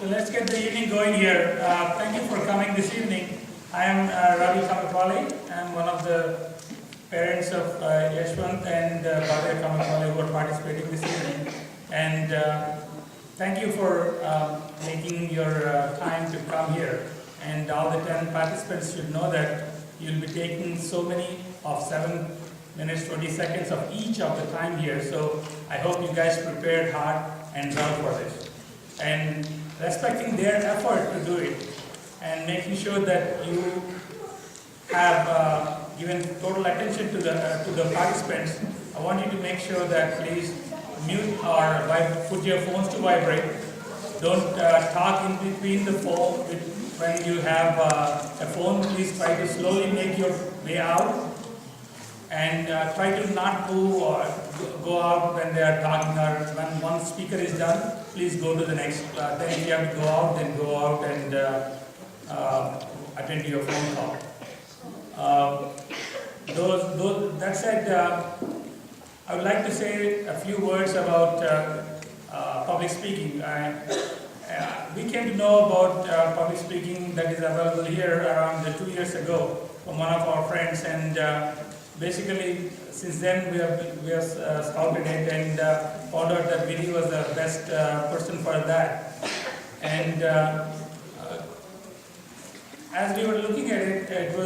So let's get the evening going here. Thank you for coming this evening. I am Ravi Kamakwale. I am one of the parents of Yashwant and Bhavya Kamakwale who are participating this evening. And thank you for making your time to come here. And all the 10 participants should know that you'll be taking so many of 7 minutes, 20 seconds of each of the time here. So I hope you guys prepared hard and well for this. And respecting their effort to do it and making sure that you have given total attention to the participants, I want you to make sure that please mute or put your phones to vibrate. Don't talk in between the phone. When you have a phone, please try to slowly make your way out. And try to not move or go out when they are talking, or when one speaker is done, please go to the next. Then if you have to go out, then go out and attend to your phone call. That said, I would like to say a few words about public speaking. We came to know about public speaking that is available here around 2 years ago from one of our friends, and basically, since then we have scouted it and found out that Vinny was the best person for that. And as we were looking at it,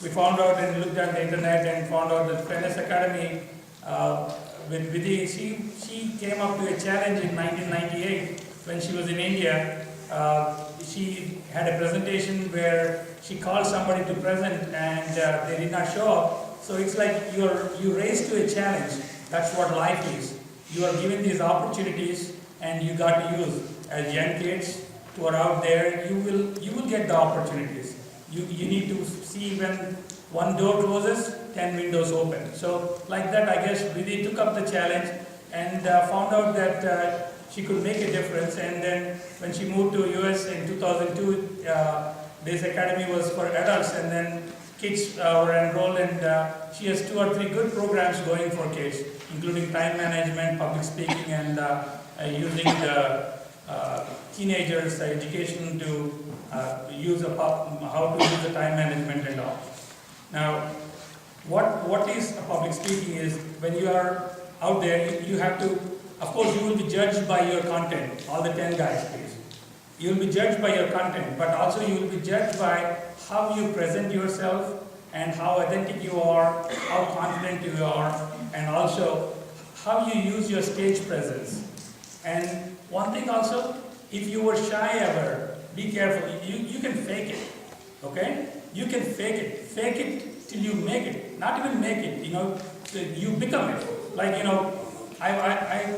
we found out and looked at the internet and found out that Finesse Academy with Vidhi, she came up to a challenge in 1998 when she was in India. She had a presentation where she called somebody to present and they did not show up. So it's like you raised to a challenge. That's what life is. You are given these opportunities and you got to use. As young kids who are out there, you will get the opportunities. You need to see when one door closes, 10 windows open. So like that, I guess Vidhi took up the challenge and found out that she could make a difference. And then when she moved to US in 2002, this academy was for adults, and then kids were enrolled, and she has 2 or 3 good programs going for kids, including time management, public speaking, and using the teenagers' education to use how to use the time management and all. Now, what is public speaking is when you are out there, you have to, of course, you will be judged by your content, all the 10 guys, please. You will be judged by your content, but also you will be judged by how you present yourself and how authentic you are, how confident you are, and also how you use your stage presence. And one thing also, if you were shy ever, be careful. You can fake it, okay? You can fake it. Fake it till you make it. Not even make it, so you become it. Like, I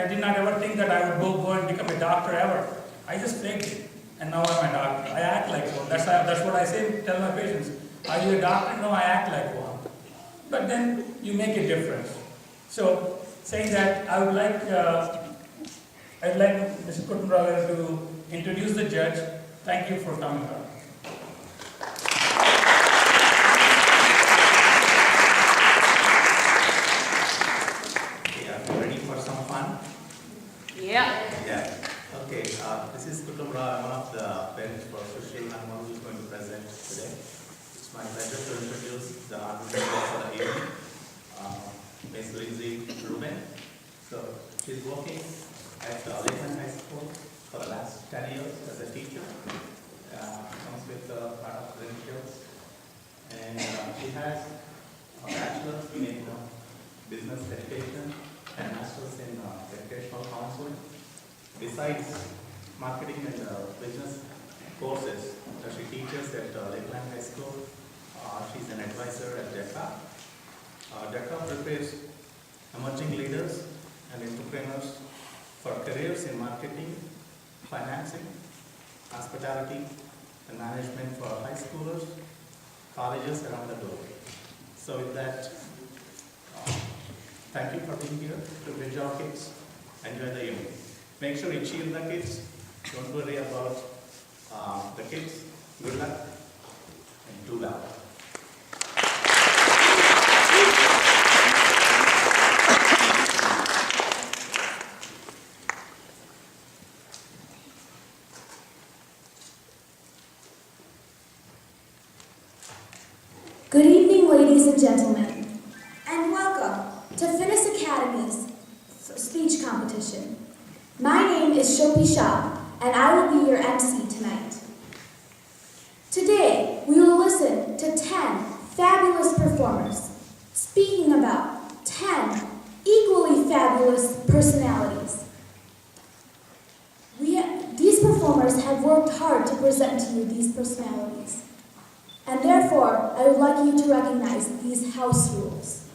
did not ever think that I would go and become a doctor ever. I just faked it, and now I'm a doctor. I act like one. That's what I say. Tell my patients, are you a doctor? No, I act like one. But then you make a difference. So, saying that, I'd like Mr. Kutumbrother to introduce the judge. Thank you for coming. Ready for some fun? Yeah. Okay, this is Kutumra. I'm one of the parents for Sushil. I'm one who's going to present today. It's my pleasure to introduce the organizer for the evening, Ms. Lindsay Rubin. So she's working at Lakeland High School for the last 10 years as a teacher. Comes with a lot of credentials. And she has a bachelor's in business education and master's in educational counseling. Besides marketing and business courses that she teaches at Lakeland High School, she's an advisor at DECA. DECA prepares emerging leaders and entrepreneurs for careers in marketing, financing, hospitality, and management for high schoolers, colleges around the globe. So with that, thank you for being here to bridge our kids. Enjoy the evening. Make sure you cheer the kids. Don't worry about the kids. Good luck and do well. Good evening, ladies and gentlemen, and welcome to Finesse Academy's speech competition. My name is Shopi Shah, and I will be your MC tonight. Today, we will listen to 10 fabulous performers speaking about 10 equally fabulous personalities. These performers have worked hard to present to you these personalities. And therefore, I would like you to recognize these house rules.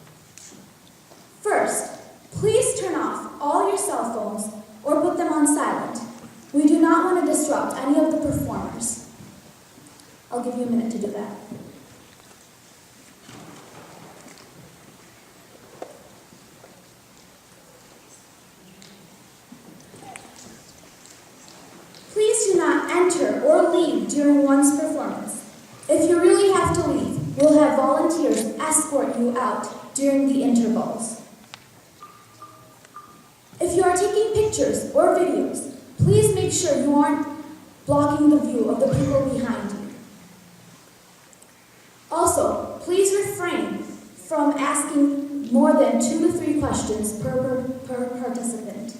First, please turn off all your cell phones or put them on silent. We do not want to disrupt any of the performers. I'll give you a minute to do that. Please do not enter or leave during one's performance. If you really have to leave, we'll have volunteers escort you out during the intervals. If you are taking pictures or videos, please make sure you aren't blocking the view of the people behind you. Also, please refrain from asking more than 2 to 3 questions per participant.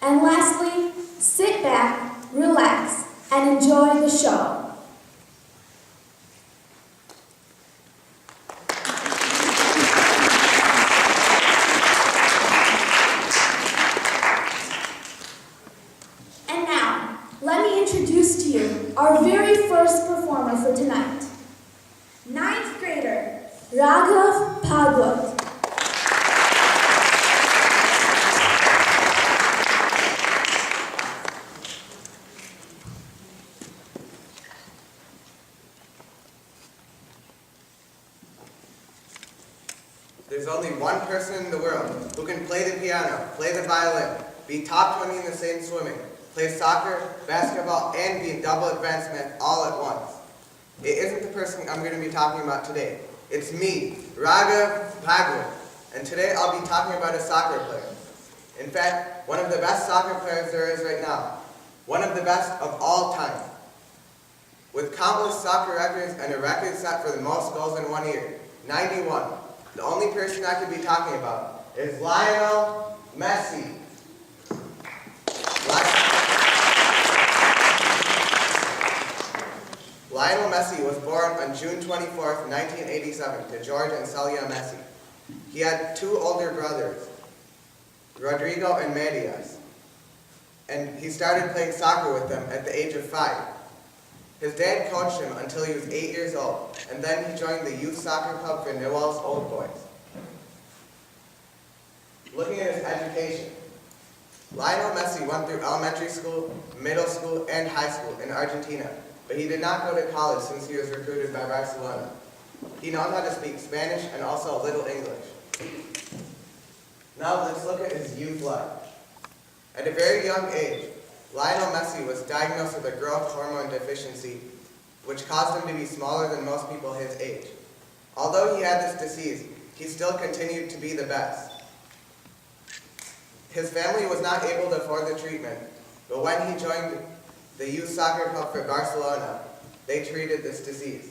And lastly, sit back, relax, and enjoy the show. And now, let me introduce to you our very first performer for tonight. 9th grader, Raghav Bhagwat. There's only one person in the world who can play the piano, play the violin, be top 20 in the same swimming, play soccer, basketball, and be a double advancement all at once. It isn't the person I'm going to be talking about today. It's me, Raghav Bhagwat, and today I'll be talking about a soccer player. In fact, one of the best soccer players there is right now. One of the best of all time. With countless soccer records and a record set for the most goals in one year, 91. The only person I could be talking about is Lionel Messi. Lionel Messi was born on June 24th, 1987 to George and Celia Messi. He had 2 older brothers, Rodrigo and Matias, and he started playing soccer with them at the age of 5. His dad coached him until he was 8 years old, and then he joined the youth soccer club for Newell's Old Boys. Looking at his education, Lionel Messi went through elementary school, middle school, and high school in Argentina, but he did not go to college since he was recruited by Barcelona. He knows how to speak Spanish and also a little English. Now let's look at his youth life. At a very young age, Lionel Messi was diagnosed with a growth hormone deficiency, which caused him to be smaller than most people his age. Although he had this disease, he still continued to be the best. His family was not able to afford the treatment, but when he joined the youth soccer club for Barcelona, they treated this disease.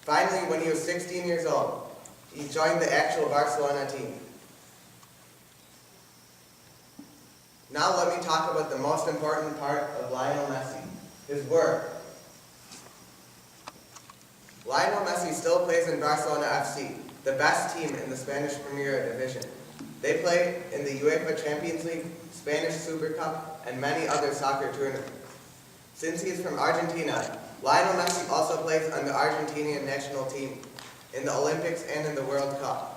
Finally, when he was 16 years old, he joined the actual Barcelona team. Now let me talk about the most important part of Lionel Messi, his work. Lionel Messi still plays in Barcelona FC, the best team in the Spanish Premier Division. They play in the UEFA Champions League, Spanish Super Cup, and many other soccer tournaments. Since he is from Argentina, Lionel Messi also plays on the Argentinian national team in the Olympics and in the World Cup.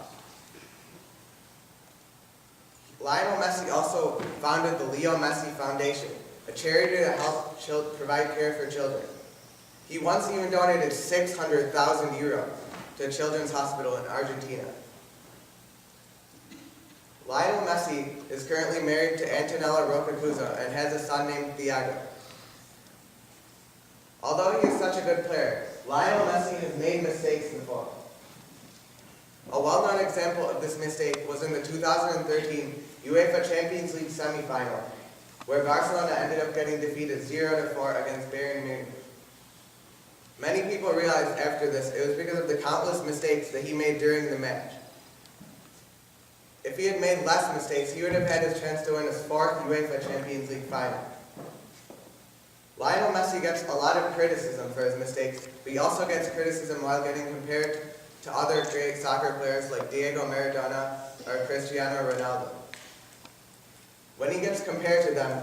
Lionel Messi also founded the Leo Messi Foundation, a charity to help provide care for children. He once even donated 600,000 euros to a children's hospital in Argentina. Lionel Messi is currently married to Antonella Roccacuzzo and has a son named Thiago. Although he is such a good player, Lionel Messi has made mistakes before. A well-known example of this mistake was in the 2013 UEFA Champions League semi-final, where Barcelona ended up getting defeated 0-4 against Bayern Munich. Many people realized after this it was because of the countless mistakes that he made during the match. If he had made less mistakes, he would have had his chance to win his fourth UEFA Champions League final. Lionel Messi gets a lot of criticism for his mistakes, but he also gets criticism while getting compared to other great soccer players like Diego Maradona or Cristiano Ronaldo. When he gets compared to them,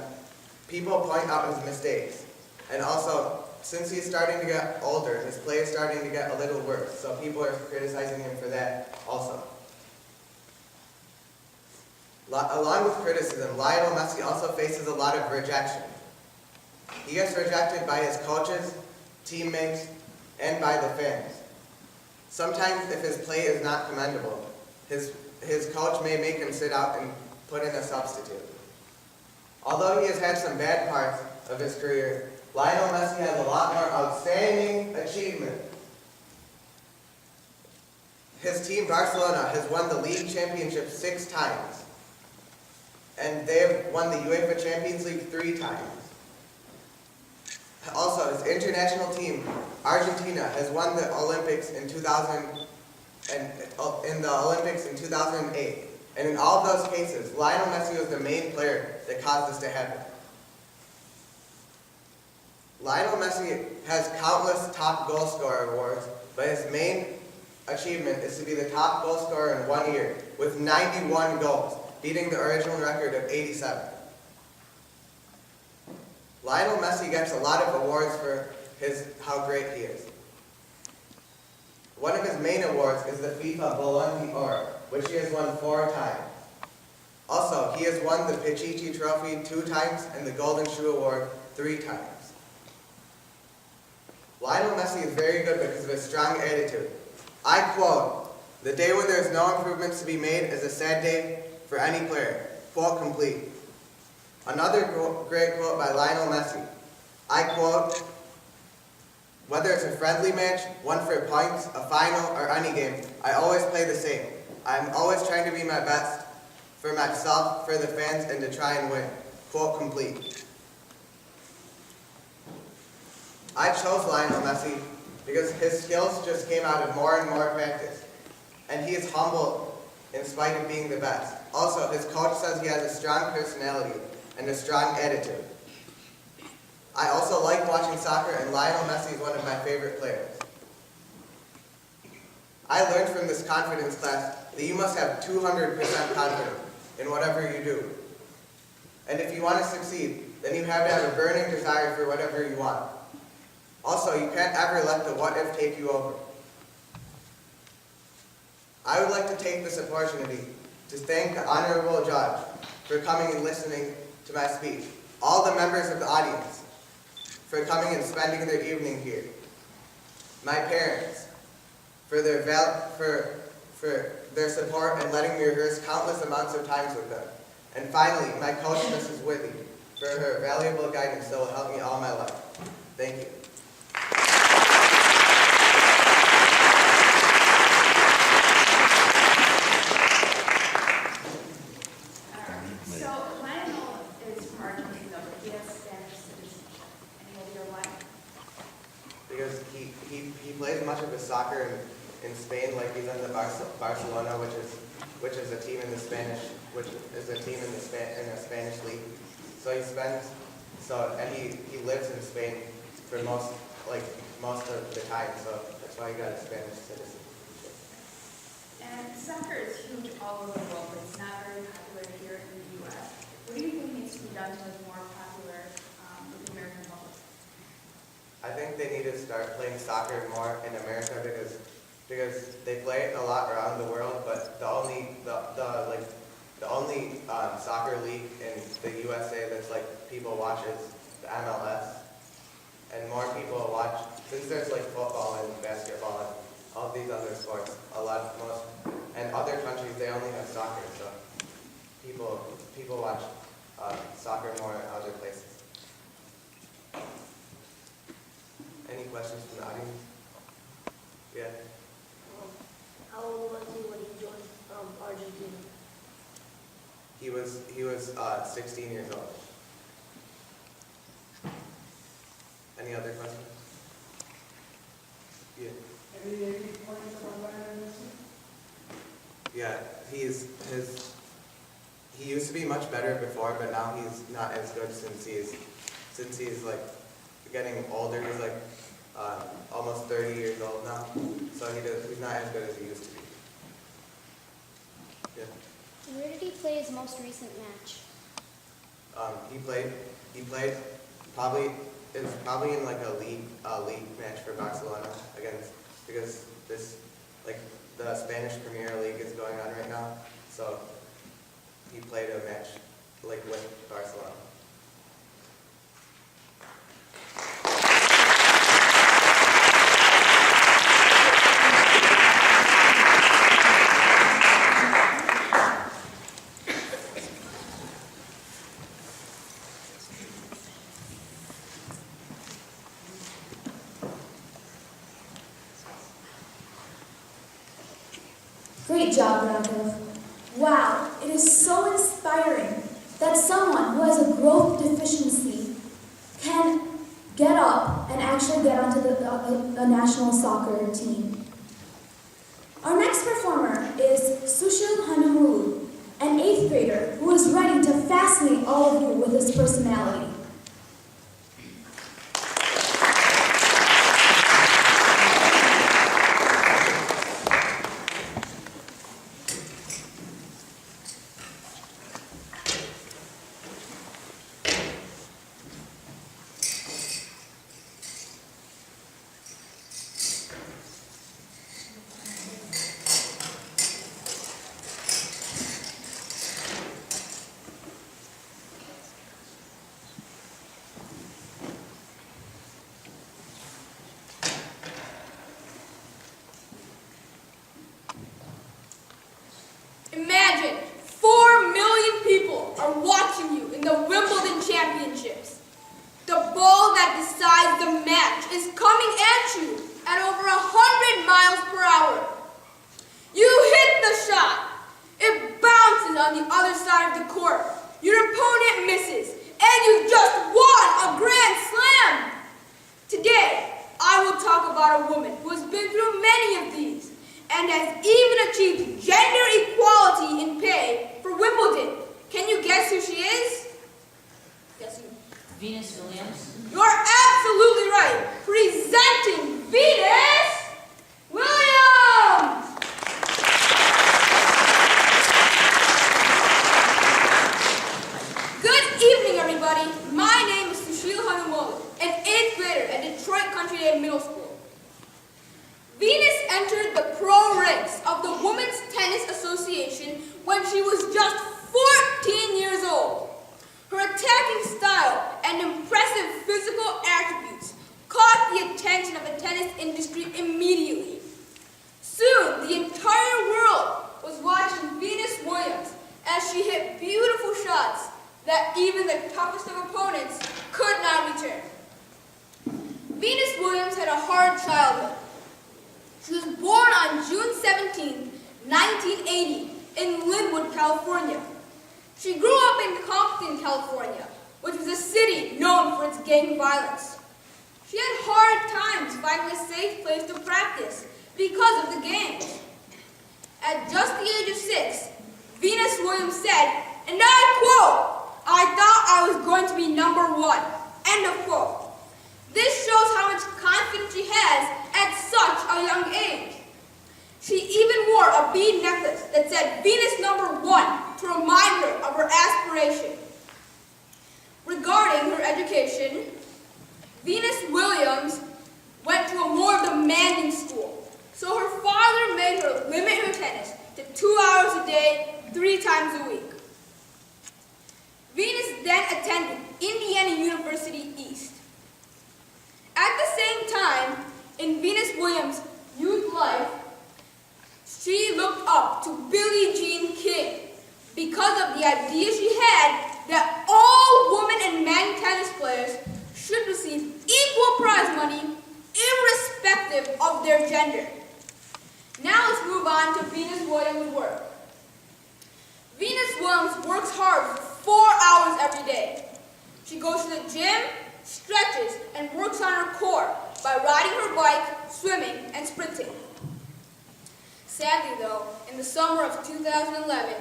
people point out his mistakes. And also, since he's starting to get older, his play is starting to get a little worse, so people are criticizing him for that also. Along with criticism, Lionel Messi also faces a lot of rejection. He gets rejected by his coaches, teammates, and by the fans. Sometimes if his play is not commendable, his coach may make him sit out and put in a substitute. Although he has had some bad parts of his career, Lionel Messi has a lot more outstanding achievement. His team Barcelona has won the league championship 6 times. And they have won the UEFA Champions League 3 times. Also, his international team, Argentina, has won the Olympics in 2008. And in all of those cases, Lionel Messi was the main player that caused this to happen. Lionel Messi has countless top goal scorer awards, but his main achievement is to be the top goal scorer in 1 year with 91 goals, beating the original record of 87. Lionel Messi gets a lot of awards for how great he is. One of his main awards is the FIFA Ballon d'Or, which he has won 4 times. Also, he has won the Pichichi Trophy 2 times and the Golden Shoe Award 3 times. Lionel Messi is very good because of his strong attitude. I quote, "The day when there is no improvements to be made is a sad day for any player." Quote complete. Another great quote by Lionel Messi. I quote, "Whether it's a friendly match, one for points, a final, or any game, I always play the same. I'm always trying to be my best for myself, for the fans, and to try and win." Quote complete. I chose Lionel Messi because his skills just came out of more and more practice. And he is humble in spite of being the best. Also, his coach says he has a strong personality and a strong attitude. I also like watching soccer, and Lionel Messi is one of my favorite players. I learned from this confidence class that you must have 200% confidence in whatever you do. And if you want to succeed, then you have to have a burning desire for whatever you want. Also, you can't ever let the what if take you over. I would like to take this opportunity to thank the honorable judge for coming and listening to my speech, all the members of the audience for coming and spending their evening here, my parents for their support and letting me rehearse countless amounts of times with them, and finally, my coach, Mrs. Whitney, for her valuable guidance that will help me all my life. Thank you. So Lionel is from Argentina, but he has Spanish citizenship. Any idea why? Because he plays much of his soccer in Spain, like he's in the Barcelona, which is a team in the Spanish, in the Spanish league. So he lives in Spain for most of the time. So that's why he got a Spanish citizenship. And soccer is huge all over the world, but it's not very popular here in the U.S. What do you think needs to be done to make it more popular with the American public? I think they need to start playing soccer more in America because they play it a lot around the world, but the only soccer league in the USA that's people watch is the MLS, and more people watch since there's football and basketball and all these other sports. And other countries they only have soccer, so people watch soccer more in other places. Any questions from the audience? Yeah. How old was he when he joined Argentina? He was 16 years old. Any other questions? he used to be much better before, but now he's not as good since he's like getting older. He's like almost 30 years old now, so he's not as good as he used to be. Yeah. Where did he play his most recent match? He played probably it was probably in like a league match for Barcelona because this like the Spanish Premier League is going on right now, so he played a match like with Barcelona. Great job, Rakov. Wow, it is so inspiring that someone who has a growth deficiency can get up and actually get onto the national soccer team. Our next performer is Sushil Hanamulu, an 8th grader who is ready to fascinate all of you with his personality. Imagine 4 million people are watching you in the Wimbledon Championships. The ball that decides the match is coming at you at over 100 miles per hour. You hit the shot. It bounces on the other side of the court. Your opponent misses, and you just won a Grand Slam. Today, I will talk about a woman who has been through many of these and has even achieved gender equality in pay for Wimbledon. Can you guess who she is? Guess who? Venus Williams. You're absolutely right. Presenting Venus Williams! Good evening, everybody. My name is Sushil Hanumolu, an 8th grader at Detroit Country Day Middle School. Venus entered the pro ranks of the Women's Tennis Association when she was just 14 years old. Her attacking style and impressive physical attributes caught the attention of the tennis industry immediately. Soon, the entire world was watching Venus Williams as she hit beautiful shots that even the toughest of opponents could not return. Venus Williams had a hard childhood. She was born on June 17, 1980, in Linwood, California. She grew up in Compton, California, which was a city known for its gang violence. She had hard times finding a safe place to practice because of the gangs. At just the age of 6, Venus Williams said, and I quote, "I thought I was going to be number 1." End of quote. This shows how much confidence she has at such a young age. She even wore a bead necklace that said Venus number 1 to remind her of her aspiration. Regarding her education, Venus Williams went to a more demanding school, so her father made her limit her tennis to 2 hours a day, 3 times a week. Venus then attended Indiana University East. At the same time, in Venus Williams' youth life, she looked up to Billie Jean King because of the idea she had that all women and men tennis players should receive equal prize money irrespective of their gender. Now let's move on to Venus Williams' work. Venus Williams works hard for 4 hours every day. She goes to the gym, stretches, and works on her core by riding her bike, swimming, and sprinting. Sadly though, in the summer of 2011,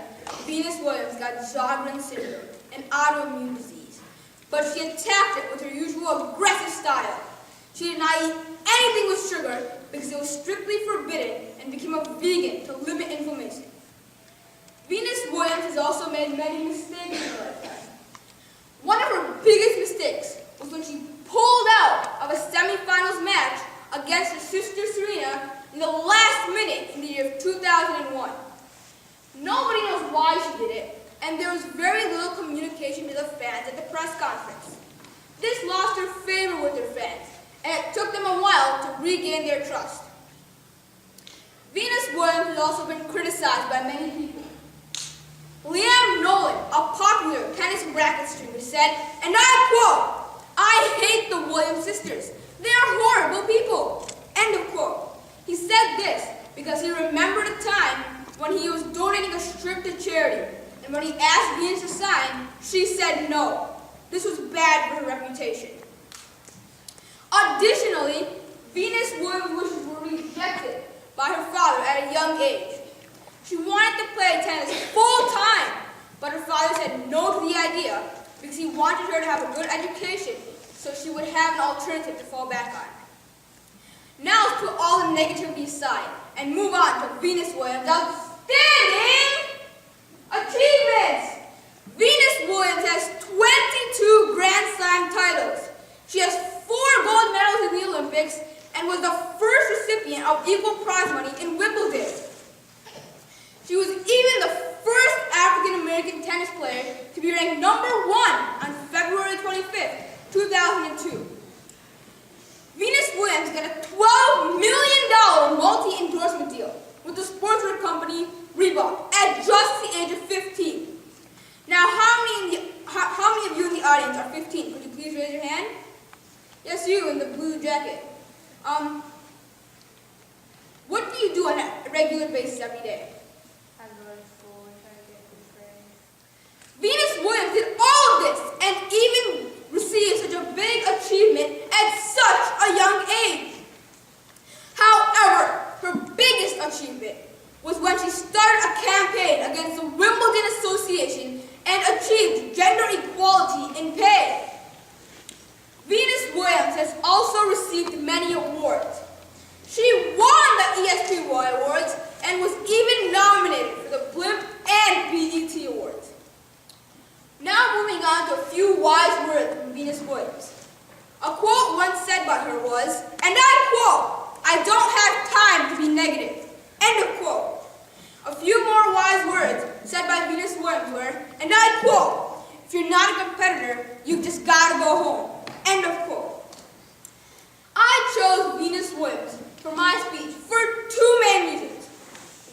Venus Williams got Sjogren's syndrome, an autoimmune disease, but she attacked it with her usual aggressive style. She did not eat anything with sugar because it was strictly forbidden and became a vegan to limit inflammation. Venus Williams has also made many mistakes in her lifetime. One of her biggest mistakes was when she pulled out of a semifinals match against her sister Serena in the last minute in the year of 2001. Nobody knows why she did it, and there was very little communication to the fans at the press conference. This lost her favor with her fans, and it took them a while to regain their trust. Venus Williams has also been criticized by many people. Liam Nolan, a popular tennis bracket streamer, said, and I quote, "I hate the Williams sisters. They are horrible people." End of quote. He said this because he remembered a time when he was donating a strip to charity, and when he asked Venus to sign, she said no. This was bad for her reputation. Additionally, Venus Williams' wishes were rejected by her father at a young age. She wanted to play tennis full-time, but her father said no to the idea because he wanted her to have a good education so she would have an alternative to fall back on. Now let's put all the negativity aside and move on to Venus Williams' outstanding achievements. Venus Williams has 22 Grand Slam titles. She has 4 gold medals in the Olympics and was the first recipient of equal prize money in Wimbledon. She was even the first African-American tennis player to be ranked number 1 on February 25th, 2002. Venus Williams got a $12 million multi-endorsement deal with the sportswear company Reebok at just the age of 15. Now, how many of you in the audience are 15? Could you please raise your hand? Yes, you in the blue jacket. What do you do on a regular basis every day? I go to school and try to get good grades. Venus Williams did all of this and even received such a big achievement at such a young age. However, her biggest achievement was when she started a campaign against the Wimbledon Association and achieved gender equality in pay. Venus Williams has also received many awards. She won the ESPY Awards and was even nominated for the Blimp and BET Awards. Now moving on to a few wise words from Venus Williams. A quote once said by her was, and I quote, "I don't have time to be negative." End of quote. A few more wise words said by Venus Williams were, and I quote, "If you're not a competitor, you've just got to go home." End of quote. I chose Venus Williams for my speech for 2 main reasons.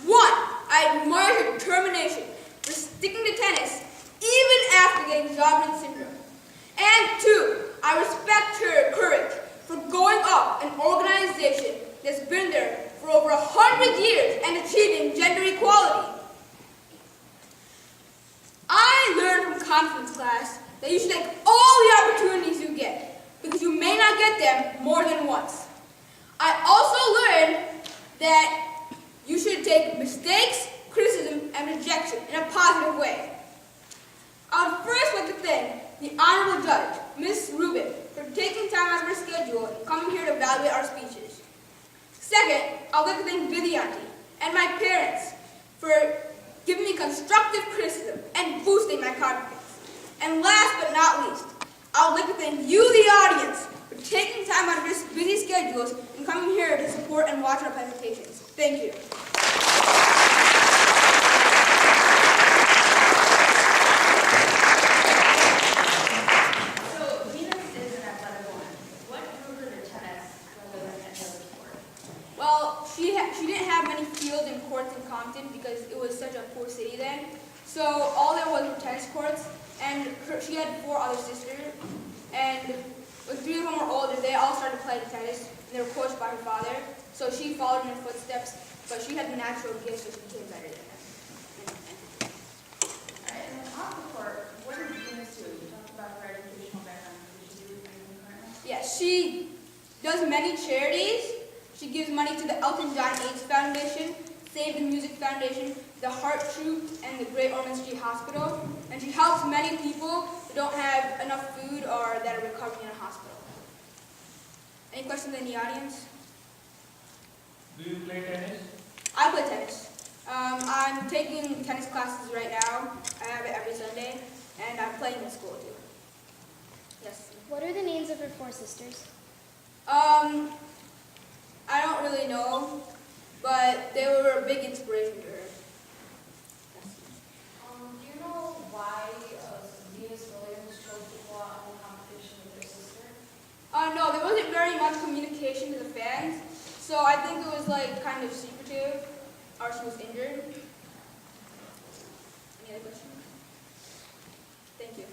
1, I admire her determination for sticking to tennis even after getting Sjogren's syndrome. And 2, I respect her courage for going up an organization that's been there for over 100 years and achieving gender equality. I learned from conference class that you should take all the opportunities you get because you may not get them more than once. I also learned that you should take mistakes, criticism, and rejection in a positive way. I would first like to thank the Honorable Judge, Ms. Rubin, for taking time out of her schedule and coming here to evaluate our speeches. Second, I would like to thank Vidyanti and my parents for giving me constructive criticism and boosting my confidence. And last but not least, I would like to thank you, the audience, for taking time out of your busy schedules and coming here to support and watch our presentations. Thank you. So, Venus is an athletic woman. What drew her to tennis rather than any other sport? Well, she didn't have many fields and courts in Compton because it was such a poor city then. So all there was were tennis courts, and she had 4 other sisters, and when 3 of them were older, they all started playing tennis, and they were coached by her father. So she followed in her footsteps, but she had the natural gift, so she became better than them. Alright, and then off the court, what did Venus do? You talked about her educational background. Did she do anything currently? Yeah, she does many charities. She gives money to the Elton John AIDS Foundation, Save the Music Foundation, the Heart Troop, and the Great Ormond Street Hospital, and she helps many people who don't have enough food or that are recovering in a hospital. Any questions in the audience? Do you play tennis? I play tennis. I'm taking tennis classes right now. I have it every Sunday, and I'm playing in school too. Yes. What are the names of her 4 sisters? I don't really know, but they were a big inspiration to her. Yes. Do you know why Venus Williams chose to go out in the competition with her sister? No, there wasn't very much communication to the fans, so I think it was like kind of secretive, or she was injured. Any other questions? Thank you.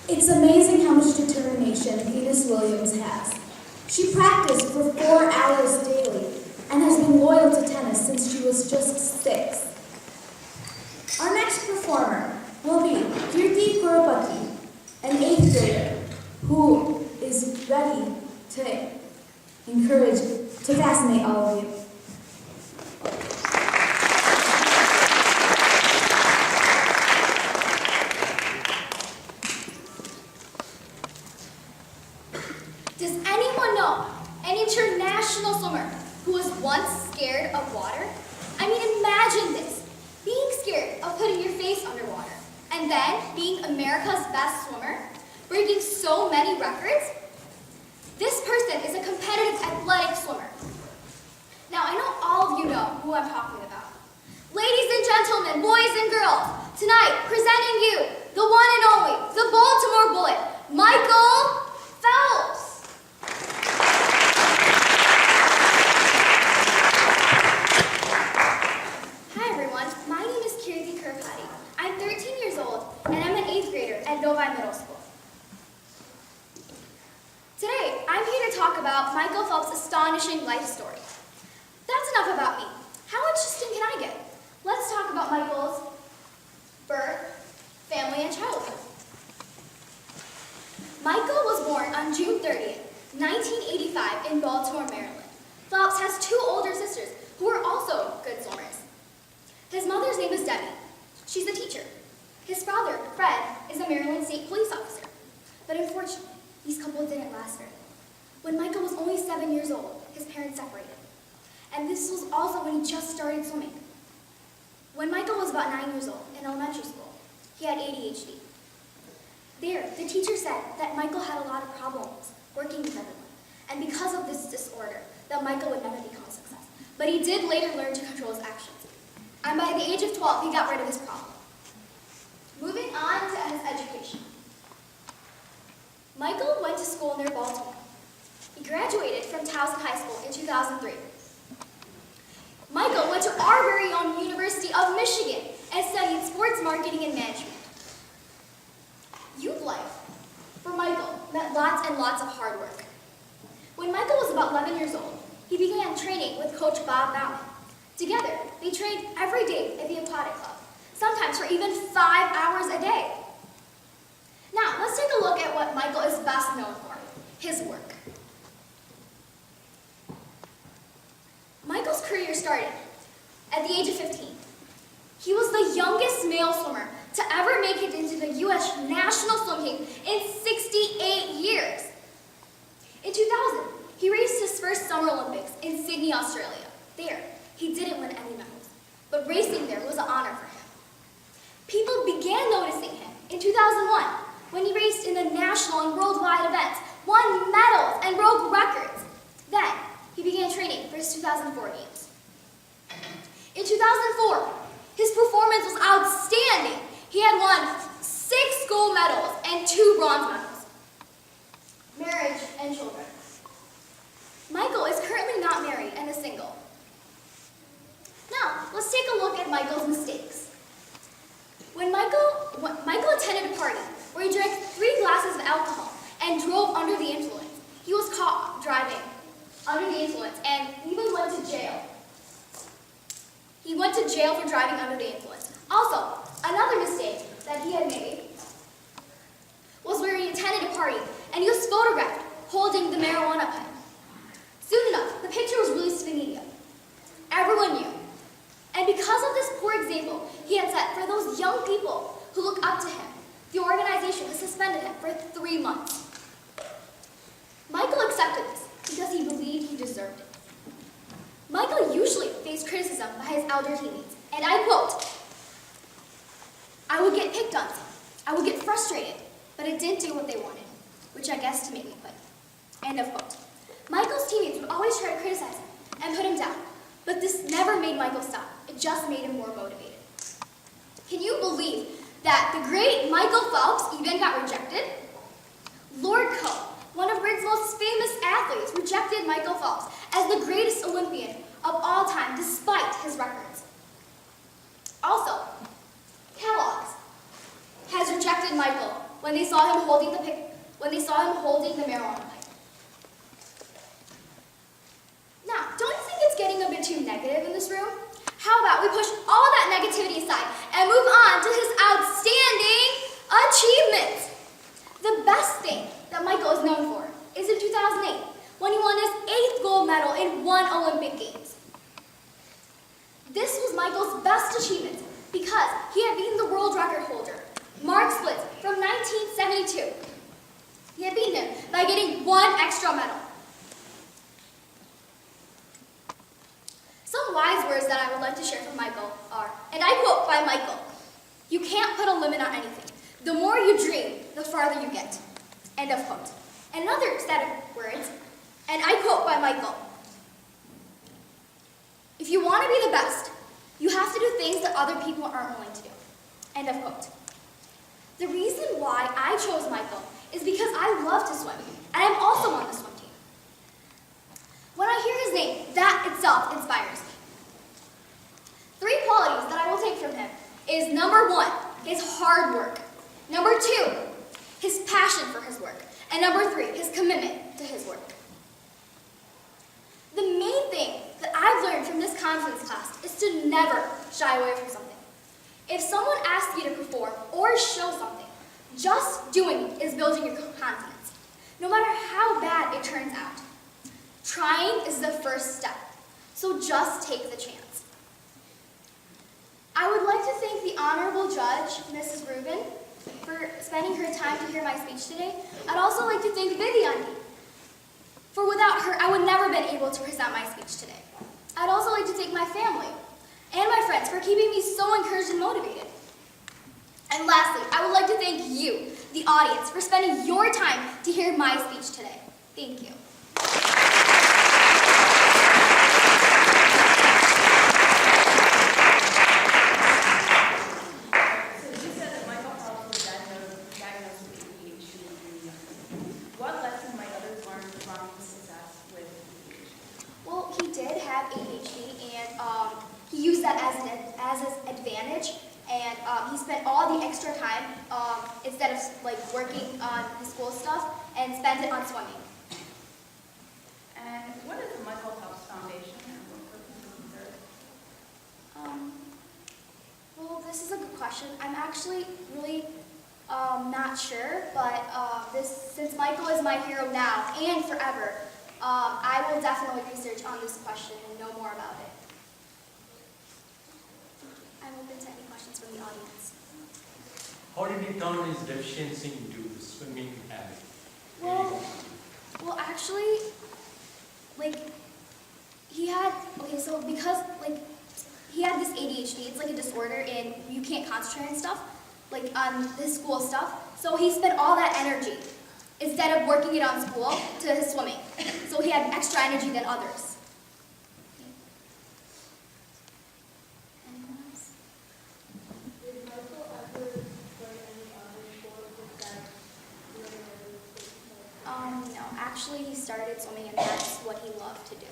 It's amazing how much determination Venus Williams has. She practiced for 4 hours daily and has been loyal to tennis since she was just 6. Our next performer will be Kirti Kurupati, an 8th grader who is ready to fascinate all of you. Does anyone know an international swimmer who was once scared of water? I mean, imagine this. Being scared of putting your face underwater and then being America's best swimmer, breaking so many records. This person is a competitive athletic swimmer. Now, I know all of you know who I'm talking about. Ladies and gentlemen, boys and girls, tonight, presenting you, the one and only, the Baltimore Bullet, Michael Phelps. Hi everyone, my name is Kirti Kurupati. I'm 13 years old and I'm an 8th grader at Novi Middle School. Today, I'm here to talk about Michael Phelps' astonishing life story. That's enough about me. How interesting can I get? Let's talk about Michael's birth, family, and childhood. Michael was born on June 30th, 1985 in Baltimore, Maryland. Phelps has 2 older sisters who are also good swimmers. His mother's name is Debbie. She's a teacher. His father, Fred, is a Maryland State police officer. But unfortunately, these couples didn't last very long. When Michael was only 7 years old, his parents separated. And this was also when he just started swimming. When Michael was about 9 years old in elementary school, he had ADHD. There, the teacher said that Michael had a lot of problems working with everyone, and because of this disorder, that Michael would never become a success. But he did later learn to control his actions. And by the age of 12, he got rid of his problem. Moving on to his education. Michael went to school near Baltimore. He graduated from Towson High School in 2003. Michael went to our very own University of Michigan and studied sports marketing and management. Youth life for Michael meant lots and lots of hard work. When Michael was about 11 years old, he began training with Coach Bob Bauman. Together, they trained every day at the Aquatic Club, sometimes for even 5 hours a day. Now, let's take a look at what Michael is best known for, his work. Michael's career started at the age of 15. He was the youngest male swimmer to ever make it into the U.S. national swim team in 68 years. In 2000, he raced his first Summer Olympics in Sydney, Australia. There, he didn't win any medals, but racing there was an honor for him. People began noticing him in 2001 when he raced in the national and worldwide events, won medals, and broke records. Then, he began training for his 2004 games. In 2004, his performance was outstanding. He had won 6 gold medals and 2 bronze medals. Marriage and children. Michael is currently not married and is single. Now, let's take a look at Michael's mistakes. When Michael attended a party where he drank 3 glasses of alcohol and drove under the influence, he was caught driving under the influence and even went to jail. suspended him for 3 months. Michael accepted this because he believed he deserved it. Michael usually faced criticism by his elder teammates, and I quote, "I would get picked on, I would get frustrated, but it didn't do what they wanted, which I guess to make me quit." End of quote. Michael's teammates would always try to criticize him and put him down, but this never made Michael stop. It just made him more motivated. Can you believe that the great Michael Phelps even got rejected? Lord Coe, one of Grid's most famous athletes, rejected Michael Phelps as the greatest Olympian of all time despite his records. Also, Kellogg's has rejected Michael when they saw him holding the marijuana pipe. Now, don't you think it's getting a bit too negative in this room? How about we push all that negativity aside and move on to his outstanding achievements? The best thing that Michael is known for is in 2008, when he won his 8th gold medal in one Olympic Games. This was Michael's best achievement because he had beaten the world record holder, Mark Splitz, from 1972. He had beaten him by getting 1 extra medal. Some wise words that I would like to share from Michael are, and I quote by Michael, "You can't put a limit on anything. The more you dream, the farther you get." End of quote. And another set of words, and I quote by Michael, "If you want to be the best, you have to do things that other people aren't willing to do." End of quote. The reason why I chose Michael is because I love to swim, and I'm also on the swim team. When I hear his name, that itself inspires me. 3 qualities that I will take from him is number 1, his hard work. Number 2, his passion for his work. And number 3, his commitment to his work. The main thing that I've learned from this confidence class is to never shy away from something. If someone asks you to perform or show something, just doing it is building your confidence, no matter how bad it turns out. Trying is the first step, so just take the chance. I would like to thank the Honorable Judge, Mrs. Rubin, for spending her time to hear my speech today. I'd also like to thank Vivian, for without her, I would never have been able to present my speech today. I'd also like to thank my family and my friends for keeping me so encouraged and motivated. And lastly, I would like to thank you, the audience, for spending your time to hear my speech today. Thank you. He spent all the extra time instead of working on his school stuff and spent it on swimming. And what is the Michael Phelps Foundation and what purpose does it serve? Well, this is a good question. I'm actually really not sure, but since Michael is my hero now and forever, I will definitely research on this question and know more about it. I'm open to any questions from the audience. How did he turn his deficiency into the swimming habit? Well, actually, he had, because, he had this ADHD, it's like a disorder, and you can't concentrate on stuff, on his school stuff, so he spent all that energy, instead of working it on school, to his swimming. So he had extra energy than others. Anyone else? Did Michael ever play any other sport besides swimming? No, actually he started swimming and that's what he loved to do.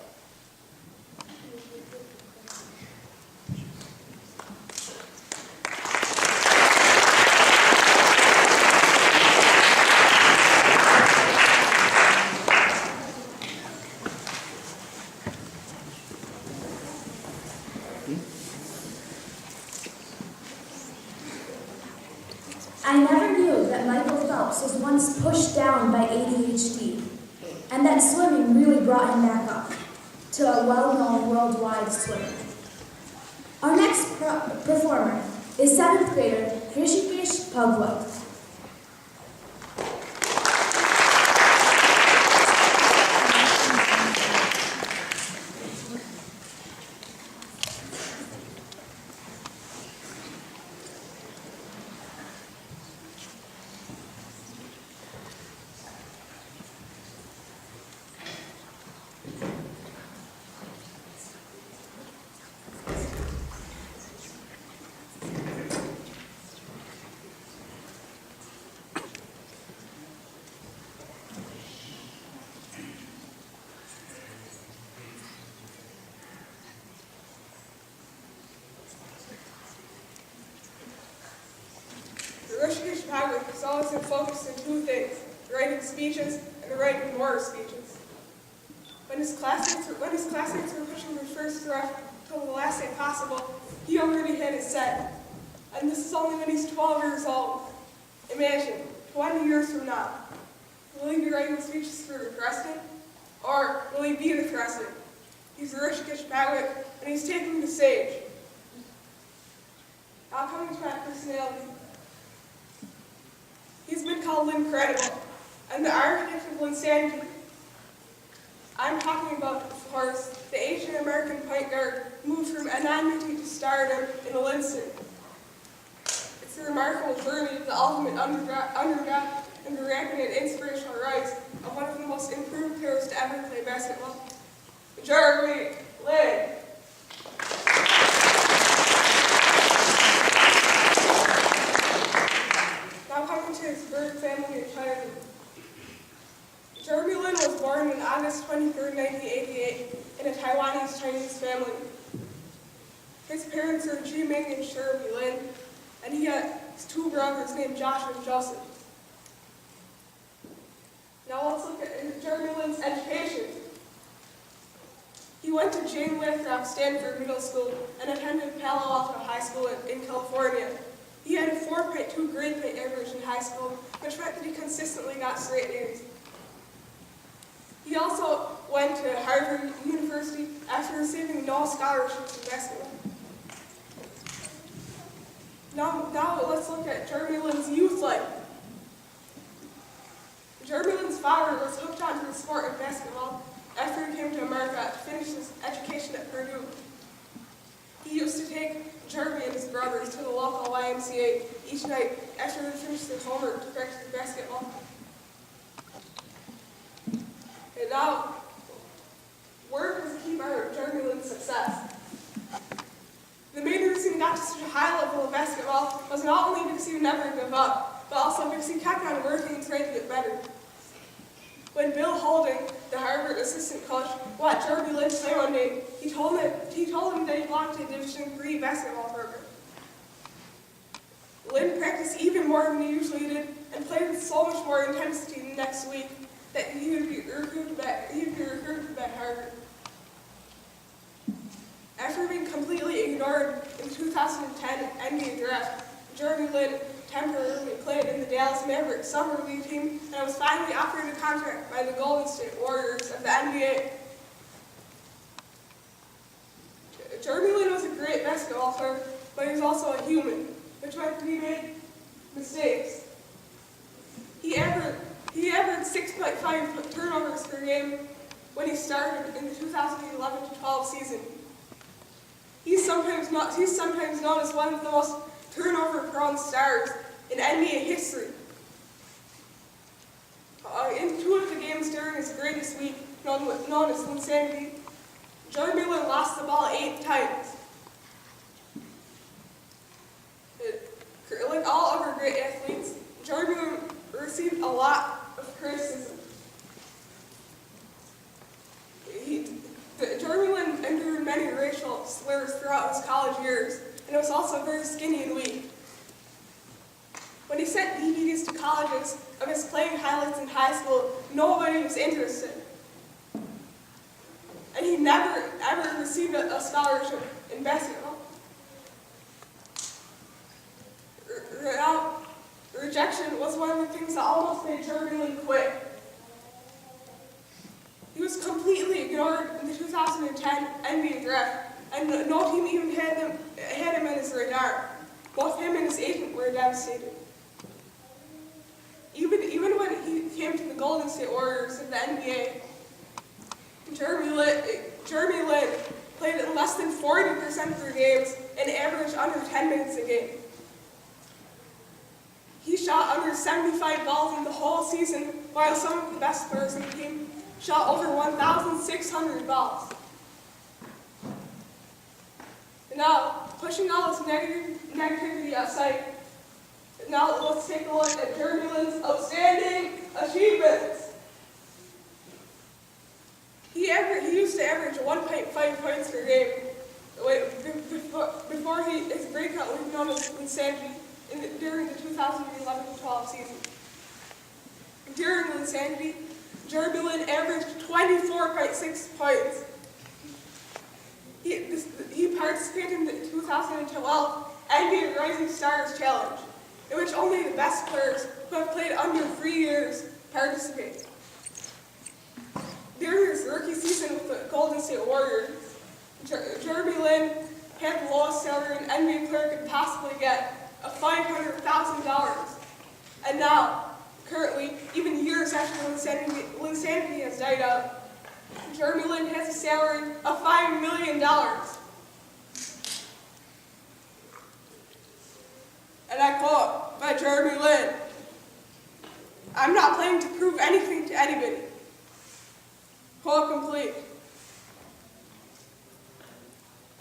I never knew that Michael Phelps was once pushed down by ADHD, and that swimming really brought him back up to a well-known worldwide swimmer. Our next performer is 7th grader Hrishikesh Pavlov. always been focused on two things, writing speeches and writing more speeches. When his classmates were pushing the first draft till the last day possible, he already had it set. And this is only when he's 12 years old. Imagine, 20 years from now, will he be writing speeches for the president? Or will he be the president? He's a rich poet, and he's taking the stage. Now coming to my personality. He's been called Lincredible, and the architect of Linsanity. I'm talking about, of course, the Asian American point guard who moved from anonymity to stardom in an instant. It's a remarkable journey, the ultimate underdog, and the rapid and inspirational rise of one of the most improved players to ever play basketball, Jeremy Lin. Now coming to his birth family and childhood. Jeremy Lin was born on August 23, 1988, in a Taiwanese Chinese family. His parents are Ji Ming and Shirley Lin, and he had two brothers named Josh and Joseph. Now let's look at Jeremy Lin's education. He went to Jane Lathrop Stanford Middle School and attended Palo Alto High School in California. He had a 4.2 grade point average in high school, which meant that he consistently got straight A's. He also went to Harvard University after receiving no scholarships in basketball. Now let's look at Jeremy Lin's youth life. Jeremy Lin's father was hooked onto the sport of basketball after he came to America to finish his education at Purdue. He used to take Jeremy and his brothers to the local YMCA each night after they finished their homework to practice basketball. And now, work was a key part of Jeremy Lin's success. The main reason he got to such a high level of basketball was not only because he would never give up, but also because he kept on working and trying to get better. When Bill Holding, the Harvard assistant coach, watched Jeremy Lin play one day, he told him that he belonged to a Division III basketball program. Lin practiced even more than he usually did and played with so much more intensity the next week that he would be recruited back at Harvard. After being completely ignored in the 2010 NBA draft, Jeremy Lin temporarily played in the Dallas Mavericks summer league team and was finally offered a contract by the Golden State Warriors of the NBA. Jeremy Lin was a great basketball player, but he was also a human, which meant that he made mistakes. He averaged 6.5 turnovers per game when he started in the 2011-12 season. He's sometimes known as one of the most turnover-prone stars in NBA history. In two of the games during his greatest week, known as Linsanity, Jeremy Lin lost the ball 8 times. Like all other great athletes, Jeremy Lin received a lot of criticism. Jeremy Lin endured many racial slurs throughout his college years, and was also very skinny and weak. When he sent DVDs to colleges of his playing highlights in high school, nobody was interested. And he never, ever received a scholarship in basketball. Rejection was one of the things that almost made Jeremy Lin quit. He was completely ignored in the 2010 NBA draft, and no team even had him on his radar. Both him and his agent were devastated. Even when he came to the Golden State Warriors of the NBA, Jeremy Lin played at less than 40% of their games and averaged under 10 minutes a game. He shot under 75 balls in the whole season, while some of the best players in the team shot over 1,600 balls. Now, pushing all this negativity aside, now let's take a look at Jeremy Lin's outstanding achievements. He used to average 1.5 points per game before his breakout league known as Linsanity. during the 2011-12 season. During Insanity, Jeremy Lin averaged 24.6 points. He participated in the 2012 NBA Rising Stars Challenge, in which only the best players who have played under 3 years participate. During his rookie season with the Golden State Warriors, Jeremy Lin had the lowest salary an NBA player could possibly get, of $500,000. And now, currently, even years after Linsanity has died out, Jeremy Lin has a salary of $5 million. And I quote by Jeremy Lin, "I'm not playing to prove anything to anybody." Quote complete.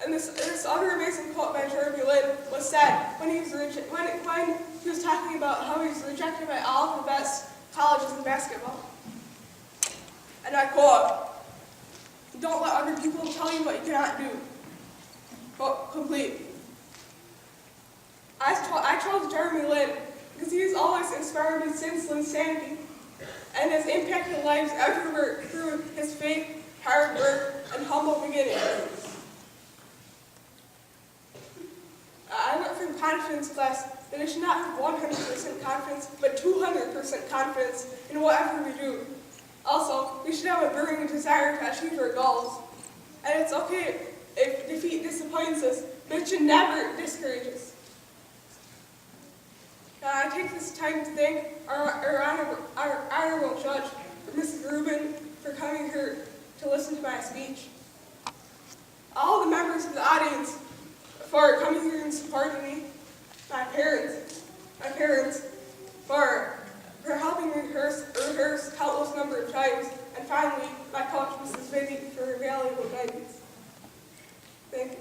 And this other amazing quote by Jeremy Lin was said when he was talking about how he was rejected by all of the best colleges in basketball. And I quote, "Don't let other people tell you what you cannot do." Quote complete. I chose Jeremy Lin because he has always inspired me since Linsanity and has impacted lives everywhere through his faith, hard work, and humble beginnings. I learned from confidence class that I should not have 100% confidence, but 200% confidence in whatever we do. Also, we should have a burning desire to achieve our goals. And it's okay if defeat disappoints us, but it should never discourage us. I take this time to thank our honorable judge, Mrs. Rubin, for coming here to listen to my speech. All the members of the audience for coming here and supporting me. My parents for helping me rehearse countless number of times. And finally, my coach, Mrs. Biddy, for her valuable guidance. Thank you.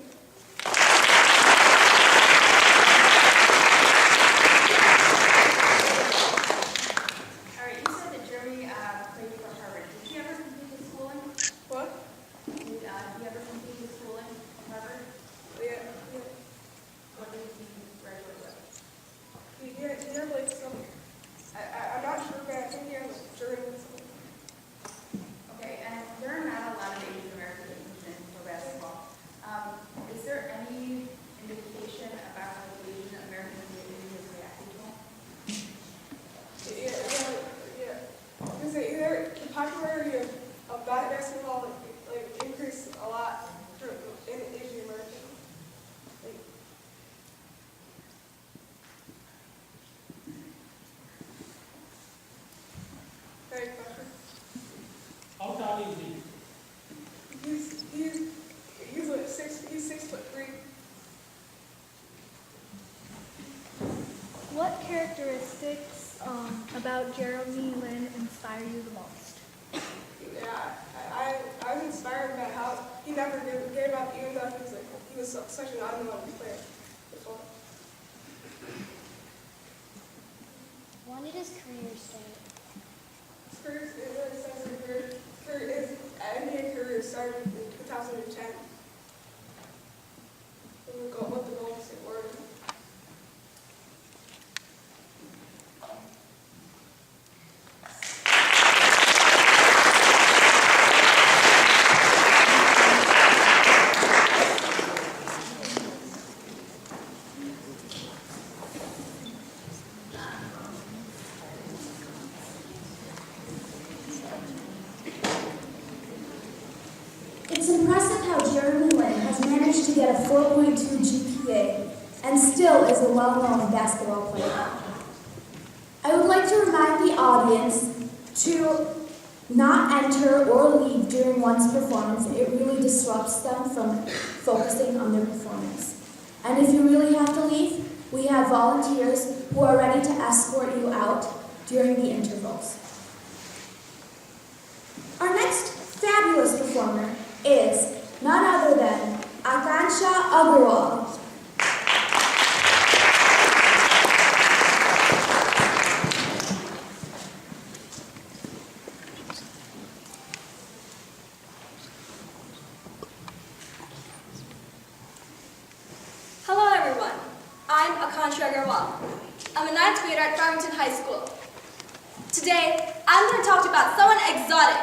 Basketball increased a lot in Asian American. Very question. How tall is he? He's like he's 6'3". What characteristics about Jeremy Lin inspire you the most? Yeah, I was inspired by how he never gave up, even though he was such an unknown player before. When did his career start? His NBA career started in 2010 with the Golden State Warriors. It's impressive how Jeremy Lin has managed to get a 4.2 GPA and still is a well-known basketball player. I would like to remind the audience to not enter or leave during one's performance. It really disrupts them from focusing on their performance. And if you really have to leave, we have volunteers who are ready to escort you out during the intervals. Our next fabulous performer is none other than Akansha Agarwal. Hello everyone, I'm Akansha Agarwal. ninth grader at Farmington High School. Today, I'm going to talk to you about someone exotic,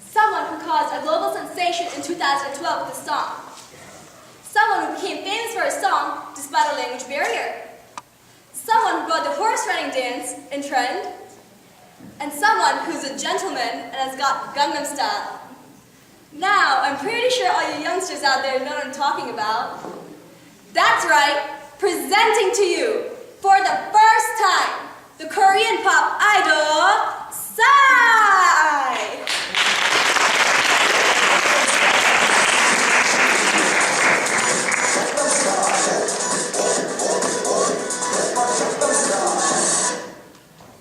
someone who caused a global sensation in 2012 with a song, someone who became famous for a song despite a language barrier, someone who brought the horse riding dance in trend, and someone who's a gentleman and has got Gangnam Style. Now, I'm pretty sure all you youngsters out there know what I'm talking about. That's right, presenting to you, for the first time, the Korean pop idol, Psy!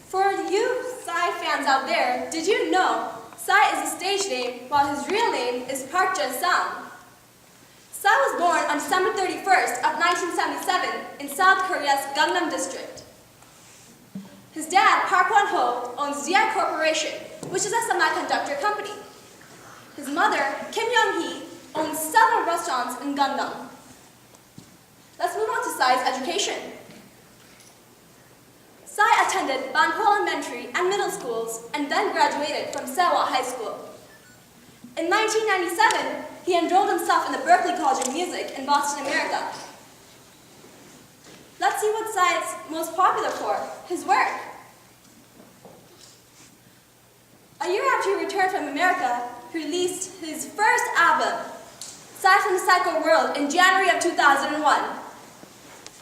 For you Psy fans out there, did you know Psy is a stage name while his real name is Park Jun-sang? Psy was born on December 31st of 1977 in South Korea's Gangnam district. His dad, Park Won-ho, owns ZI Corporation, which is a semiconductor company. His mother, Kim Young-hee, owns several restaurants in Gangnam. Let's move on to Psy's education. Psy attended Banho Elementary and middle schools and then graduated from Sewol High School. In 1997, he enrolled himself in the Berklee College of Music in Boston, America. Let's see what Psy is most popular for, his work. A year after he returned from America, he released his first album, Psy from the Psycho World, in January of 2001.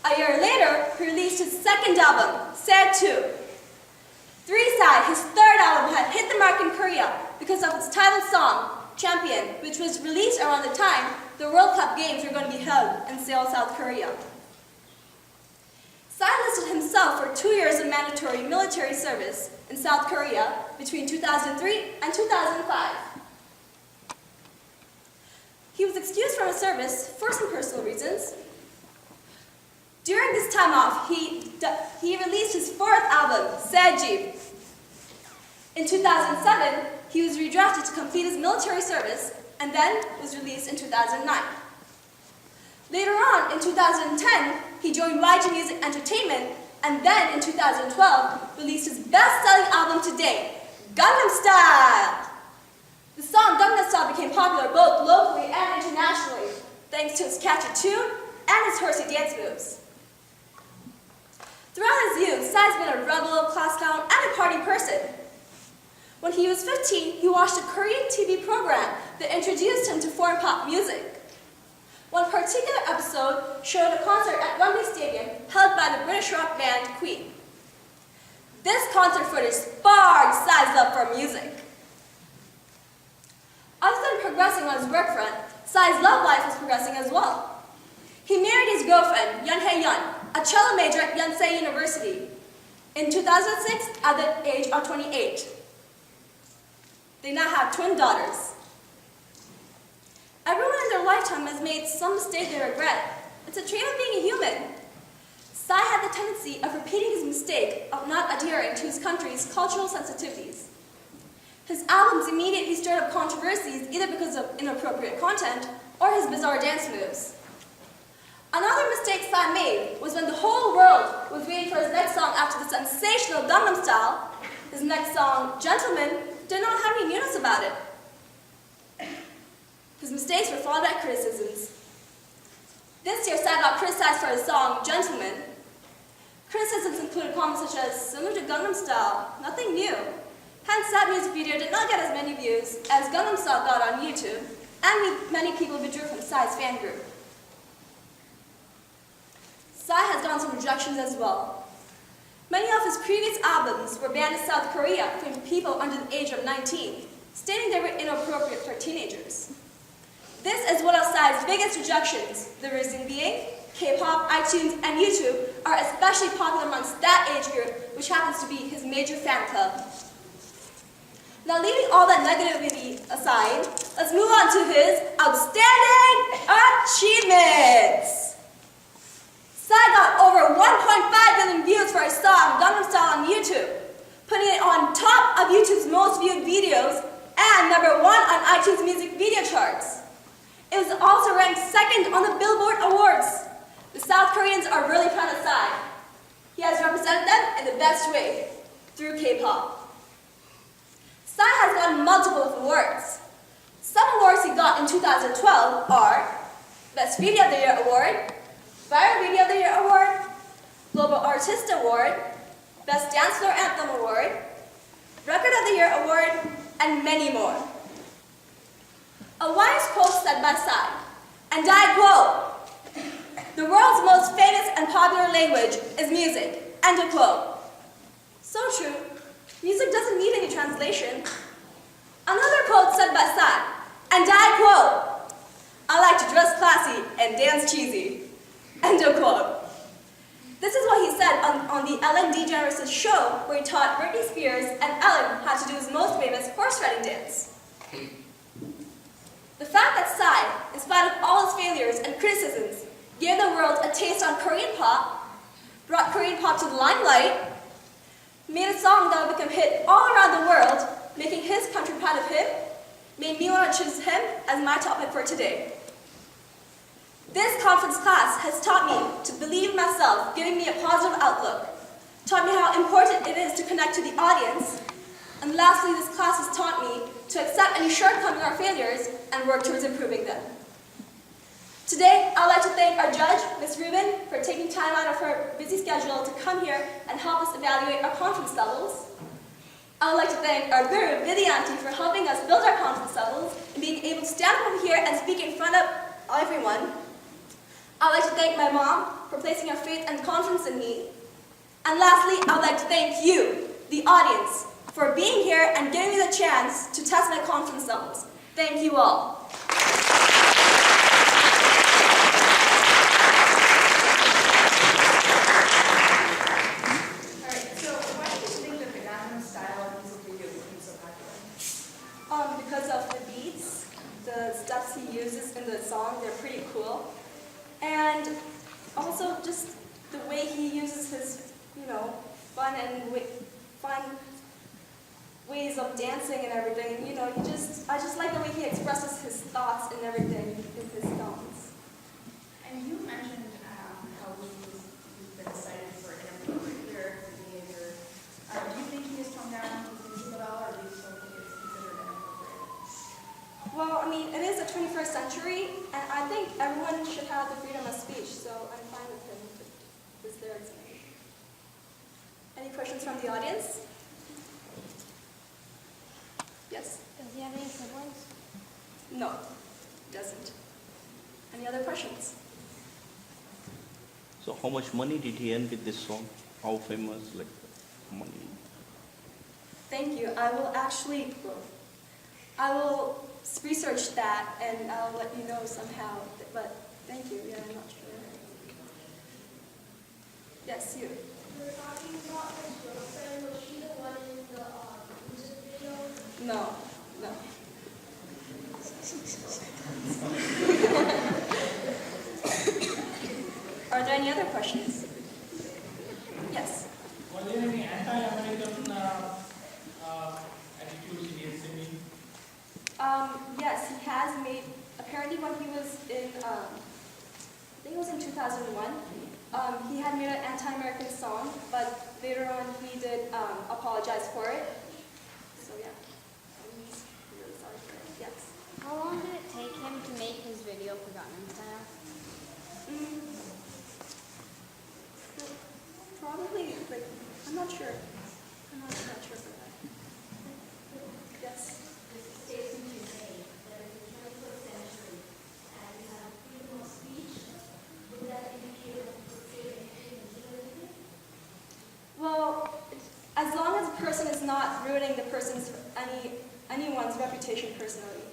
A year later, he released his second album, Sad 2. 3 Psy, his third album, had hit the mark in Korea because of its title song, Champion, which was released around the time the World Cup Games were going to be held in Seoul, South Korea. Psy enlisted himself for 2 years of mandatory military service in South Korea between 2003 and 2005. He was excused from his service for some personal reasons. During this time off, he released his fourth album, Saejib. In 2007, he was redrafted to complete his military service and then was released in 2009. Later on, in 2010, he joined YG Music Entertainment and then in 2012, released his best-selling album to date, Gangnam Style. The song Gangnam Style became popular both locally and internationally thanks to its catchy tune and his horsey dance moves. Throughout his youth, Psy's been a rebel, class clown, and a party person. When he was 15, he watched a Korean TV program that introduced him to foreign pop music. One particular episode showed a concert at Wembley Stadium held by the British rock band Queen. This concert footage sparked Psy's love for music. Other than progressing on his work front, Psy's love life was progressing as well. He married his girlfriend, Yeon Hae-yeon, a cello major at Yonsei University, in 2006 at the age of 28. They now have twin daughters. Everyone in their lifetime has made some mistake they regret. It's a trait of being a human. Psy had the tendency of repeating his mistake of not adhering to his country's cultural sensitivities. His albums immediately stirred up controversies either because of inappropriate content or his bizarre dance moves. Another mistake Psy made was when the whole world was waiting for his next song after the sensational Gangnam Style. His next song, Gentleman, did not have any news about it. His mistakes were followed by criticisms. This year, Psy got criticized for his song, Gentleman. Criticisms included comments such as, similar to Gangnam Style, nothing new. Hence, that music video did not get as many views as Gangnam Style got on YouTube, and many people withdrew from Psy's fan group. Psy has gotten some rejections as well. Many of his previous albums were banned in South Korea from people under the age of 19, stating they were inappropriate for teenagers. This is one of Psy's biggest rejections, the reason being, K-pop, iTunes, and YouTube are especially popular amongst that age group, which happens to be his major fan club. Now leaving all that negativity aside, let's move on to his outstanding achievements. Psy got over 1.5 billion views for his song Gangnam Style on YouTube, putting it on top of YouTube's most viewed videos and #1 on iTunes music video charts. It was also ranked second on the Billboard Awards. The South Koreans are really proud of Psy. He has represented them in the best way, through K-pop. Psy has gotten multiple awards. Some awards he got in 2012 are Best Video of the Year Award, Viral Video of the Year Award, Global Artist Award, Best Dance Floor Anthem Award, Record of the Year Award, and many more. A wise quote said by Psy, and I quote, "The world's most famous and popular language is music," end of quote. So true, music doesn't need any translation. Another quote said by Psy, and I quote, "I like to dress classy and dance cheesy," end of quote. This is what he said on the Ellen DeGeneres' show, where he taught Britney Spears and Ellen how to do his most famous horse riding dance. The fact that Psy, in spite of all his failures and criticisms, gave the world a taste on Korean pop, brought Korean pop to the limelight, made a song that would become a hit all around the world, making his country proud of him, made me want to choose him as my topic for today. This conference class has taught me to believe in myself, giving me a positive outlook, taught me how important it is to connect to the audience, and lastly, this class has taught me to accept any shortcomings or failures and work towards improving them. Today, I would like to thank our judge, Ms. Rubin, for taking time out of her busy schedule to come here and help us evaluate our conference levels. I would like to thank our guru, Vidyanti, for helping us build our conference levels and being able to stand over here and speak in front of everyone. I would like to thank my mom for placing her faith and confidence in me. And lastly, I would like to thank you, the audience, for being here and giving me the chance to test my confidence levels. Thank you all. Because of the beats, the steps he uses in the song, they're pretty cool. And also just the way he uses his, fun ways of dancing and everything. I just like the way he expresses his thoughts and everything in his songs. And you mentioned how he's been cited for inappropriate behavior. Do you think he has toned down his music at all, or do you still think it's considered inappropriate? Well, it is the 21st century, and I think everyone should have the freedom of speech, so I'm fine with him to is there tonight. Any questions from the audience? Yes? Does he have any siblings? No, he doesn't. Any other questions? So how much money did he earn with this song? How famous, money? Thank you. I will research that and I'll let you know somehow, but thank you. Yeah, I'm not sure. Yes, you. You were talking about his girlfriend. Was she the one in the music video? No. Are there any other questions? Yes. Was there any anti-American attitudes in his singing? Yes, he has made, apparently when he was in, I think it was in 2001, he had made an anti-American song, but later on he did apologize for it. So yeah, I'm really sorry for it, yes. How long did it take him to make his video for Gangnam Style? Probably, I'm not sure. I'm not sure for that. Yes. Well, as long as a person is not ruining the person's anyone's reputation personally.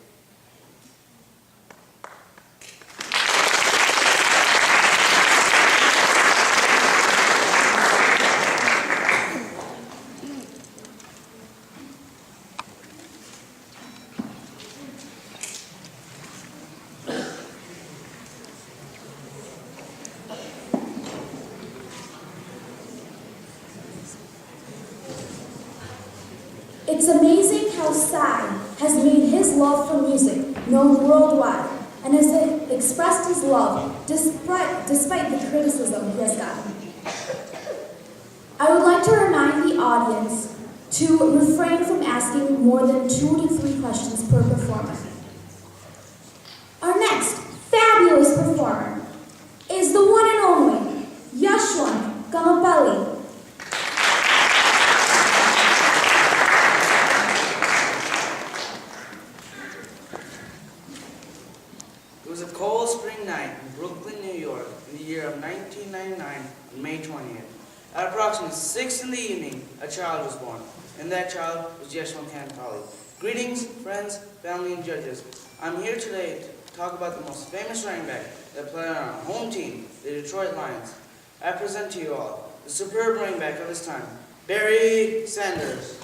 It's amazing how Psy has made his love for music known worldwide and has expressed his love despite the criticism he has gotten. I would like to remind the audience to refrain from asking more than 2 to 3 questions per performer. Our next fabulous performer is the one and only Yashwan Kamapalli. It was a cold spring night in Brooklyn, New York, in the year of 1999, on May 20th. At approximately 6 in the evening, a child was born, and that child was Yashwan Kamapalli. Greetings, friends, family, and judges. I'm here today to talk about the most famous running back that played on our home team, the Detroit Lions. I present to you all the superb running back of his time, Barry Sanders.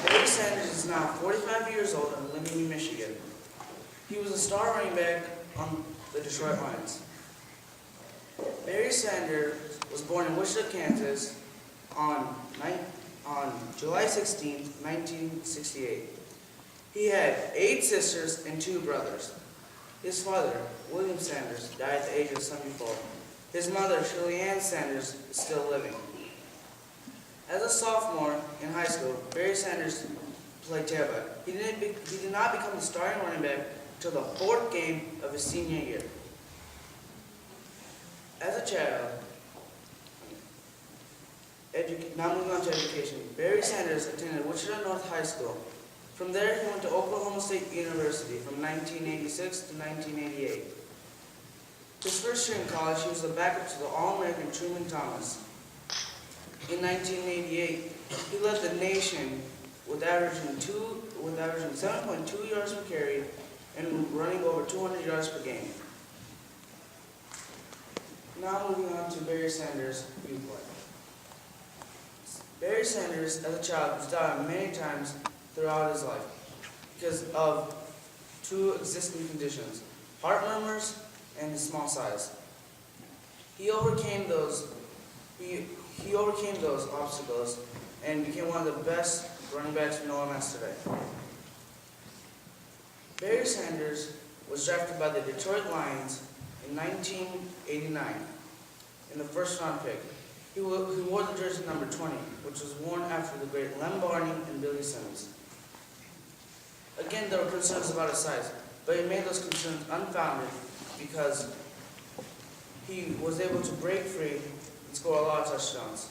Barry Sanders is now 45 years old and living in Michigan. He was a star running back on the Detroit Lions. Barry Sanders was born in Wichita, Kansas on July 16, 1968. He had 8 sisters and 2 brothers. His father, William Sanders, died at the age of 74. His mother, Shirley Ann Sanders, is still living. As a sophomore in high school, Barry Sanders played tailback. He did not become the starting running back until the 4th game of his senior year. As a child, now moving on to education, Barry Sanders attended Wichita North High School. From there, he went to Oklahoma State University from 1986 to 1988. His first year in college, he was the backup to the All-American Truman Thomas. In 1988, he led the nation with averaging 7.2 yards per carry and running over 200 yards per game. Now moving on to Barry Sanders' viewpoint. Barry Sanders, as a child, was down many times throughout his life because of 2 existing conditions: heart murmurs and his small size. He overcame those obstacles and became one of the best running backs we know him as today. Barry Sanders was drafted by the Detroit Lions in 1989 in the 1st round pick. He wore the jersey number 20, which was worn after the great Lem Barney and Billy Simmons. Again, there were concerns about his size, but he made those concerns unfounded because he was able to break free and score a lot of touchdowns.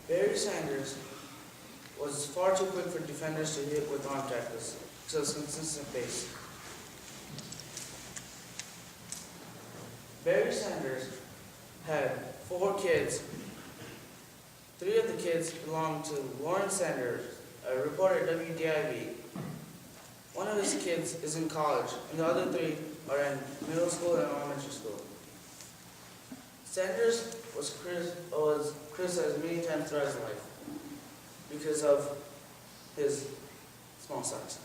Barry Sanders was far too quick for defenders to hit with arm tackles, so his consistent pace. Barry Sanders had 4 kids. 3 of the kids belonged to Lauren Sanders, a reporter at WDIV. One of his kids is in college, and the other 3 are in middle school and elementary school. Sanders was criticized many times throughout his life because of his small size.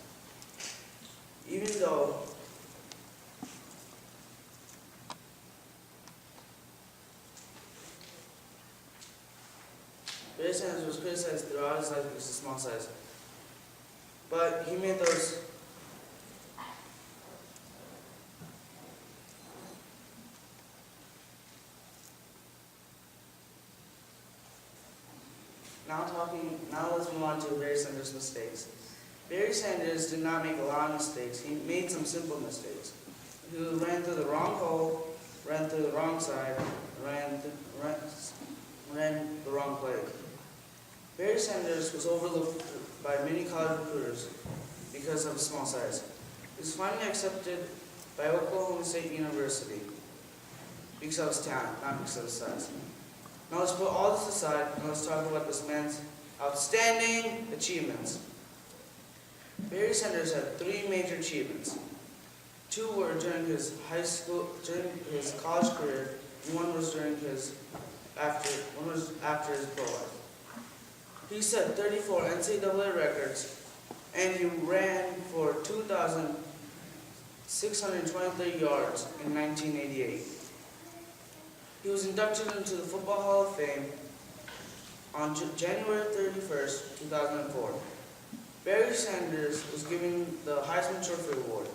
Even though Barry Sanders was criticized throughout his life because of his small size, but he made those Now let's move on to Barry Sanders' mistakes. Barry Sanders did not make a lot of mistakes. He made some simple mistakes. He ran through the wrong hole, ran through the wrong side, ran the wrong play. Barry Sanders was overlooked by many college recruiters because of his small size. He was finally accepted by Oklahoma State University because of his talent, not because of his size. Now let's put all this aside and let's talk about this man's outstanding achievements. Barry Sanders had 3 major achievements. 2 were during his college career, and one was after his pro life. He set 34 NCAA records, and he ran for 2,623 yards in 1988. He was inducted into the Football Hall of Fame on January 31st, 2004. Barry Sanders was given the Heisman Trophy Award.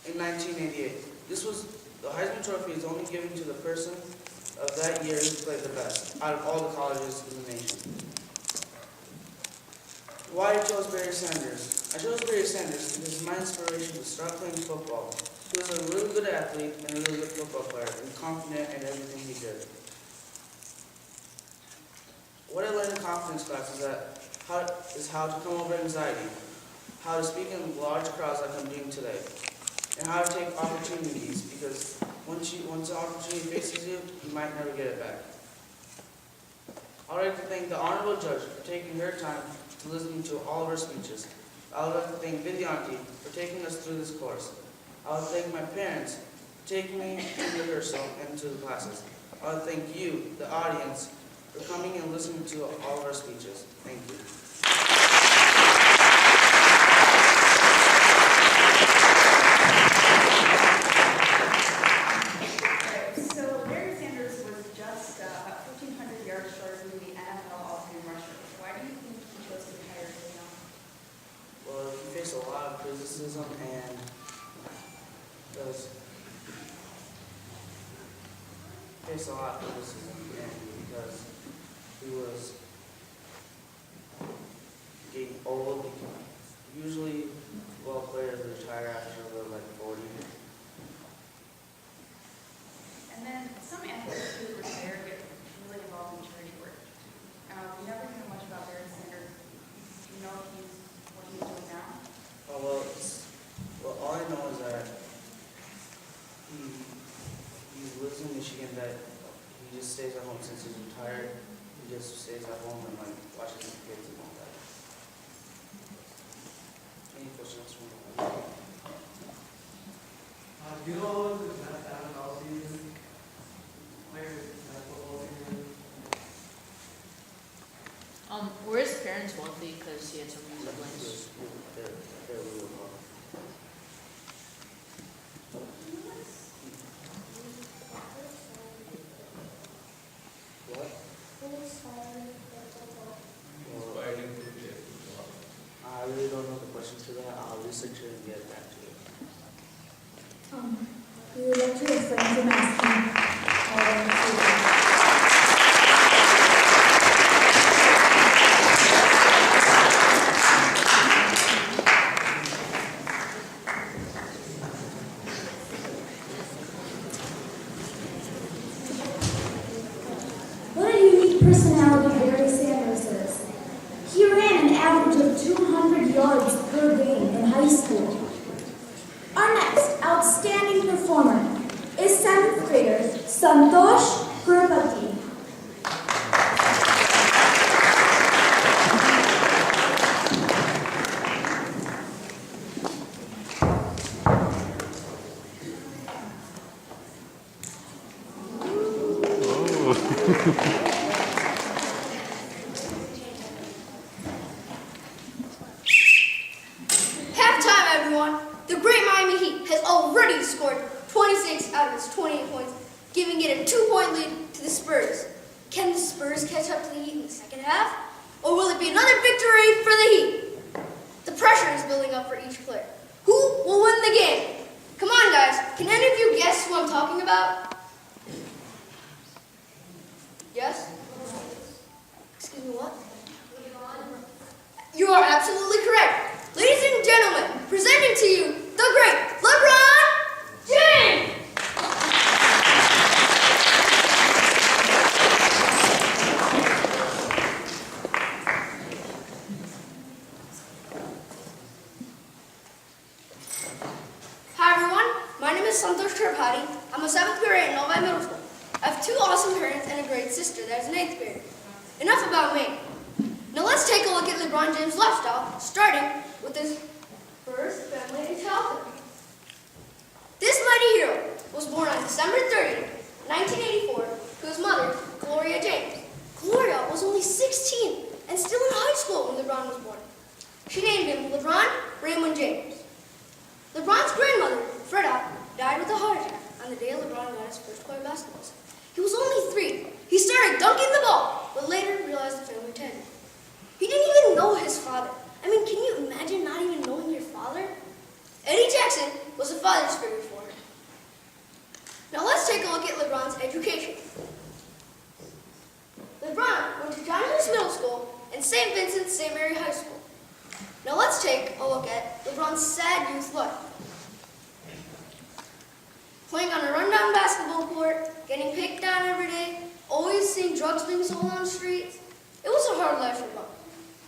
in 1988. This was, the Heisman Trophy is only given to the person of that year who played the best out of all the colleges in the nation. Why I chose Barry Sanders? I chose Barry Sanders because my inspiration to start playing football. He was a really good athlete and a really good football player and confident in everything he did. What I learned in confidence class is how to come over anxiety, how to speak in large crowds like I'm doing today, and how to take opportunities, because once an opportunity faces you, you might never get it back. I would like to thank the Honorable Judge for taking her time to listen to all of our speeches. I would like to thank Vidyanti for taking us through this course. I would thank my parents for taking me to rehearsal and to the classes. I would thank you, the audience, for coming and listening to all of our speeches. Thank you. So Barry Sanders was just about 1,500 yards short of the NFL all-time rusher. Why do you think he chose to retire so young? Well, he faced a lot of criticism and because he was getting old. Usually, well, players retire after they're like 40. And then some athletes who retire get really involved in charity work. We never hear much about Barry Sanders. Do you know what he's doing now? Oh, well, all I know is that he lives in Michigan, that he just stays at home since he's retired. He just stays at home and like watches his kids and all that. Any questions from you? Do you know the NFL season? Football season? Were his parents wealthy because he had so many siblings? They're really well. What? I really don't know the question to that. I'll research it and get back to you. We would like to refrain from asking What a unique personality Barry Sanders is. He ran an average of 200 yards per game in high school. Our next outstanding performer is 7th grader Santosh Purpati. Halftime, everyone. The great Miami Heat has already scored 26 out of its 28 points, giving it a 2-point lead to the Spurs. Can the Spurs catch up to the Heat in the second half? Or will it be another victory for the Heat? The pressure is building up for each player. Who will win the game? Come on, guys. Can any of you guess who I'm talking about? Yes? Excuse me, what? You are absolutely correct. Ladies and gentlemen, presenting to you the great LeBron James! Hi everyone, my name is Santosh Tripathi. I'm a 7th grader at Novi Middle School. I have 2 awesome parents and a great sister that is an 8th grader. Enough about me. Now let's take a look at LeBron James' lifestyle, starting with his first family and childhood. This mighty hero was born on December 30, 1984, to his mother, Gloria James. Gloria was only 16 and still in high school when LeBron was born. She named him LeBron Raymond James. LeBron's grandmother, Freda, died with a heart attack on the day LeBron got his first court basketball set. He was only 3. He started dunking the ball, but later realized the family tended. He didn't even know his father. I mean, can you imagine not even knowing your father? Eddie Jackson was a father's figure LeBron's sad youth life. Playing on a rundown basketball court, getting picked on every day, always seeing drugs being sold on the streets. It was a hard life for LeBron.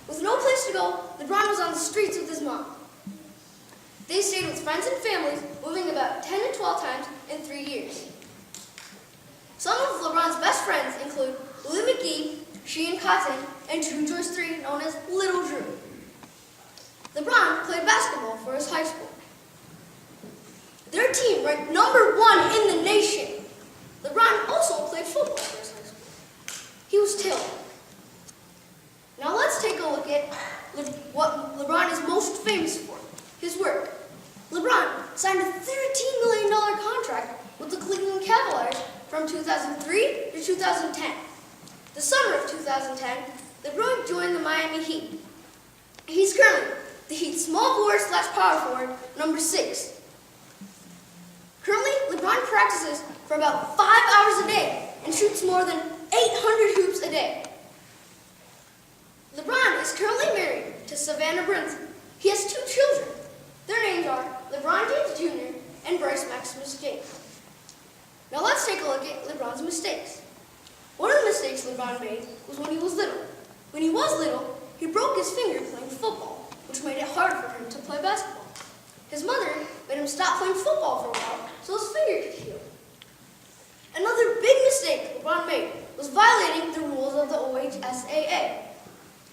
With no place to go, LeBron was on the streets with his mom. They stayed with friends and families, moving about 10 to 12 times in 3 years. Some of LeBron's best friends include Lily McGee, Sheehan Cotton, and Drew Joyce III, known as Little Drew. LeBron played basketball for his high school. Their team ranked #1 in the nation. LeBron also played football for his high school. He was talented. Now let's take a look at what LeBron is most famous for, his work. LeBron signed a $13 million contract with the Cleveland Cavaliers from 2003 to 2010. The summer of 2010, LeBron joined the Miami Heat. He's currently the Heat's small forward / power forward, #6. Currently, LeBron practices for about 5 hours a day and shoots more than 800 hoops a day. LeBron is currently married to Savannah Brinson. He has 2 children. Their names are LeBron James Jr. and Bryce Maximus James. Now let's take a look at LeBron's mistakes. One of the mistakes LeBron made was when he was little. When he was little, he broke his finger playing football, which made it hard for him to play basketball. His mother made him stop playing football for a while so his finger could heal. Another big mistake LeBron made was violating the rules of the OHSAA.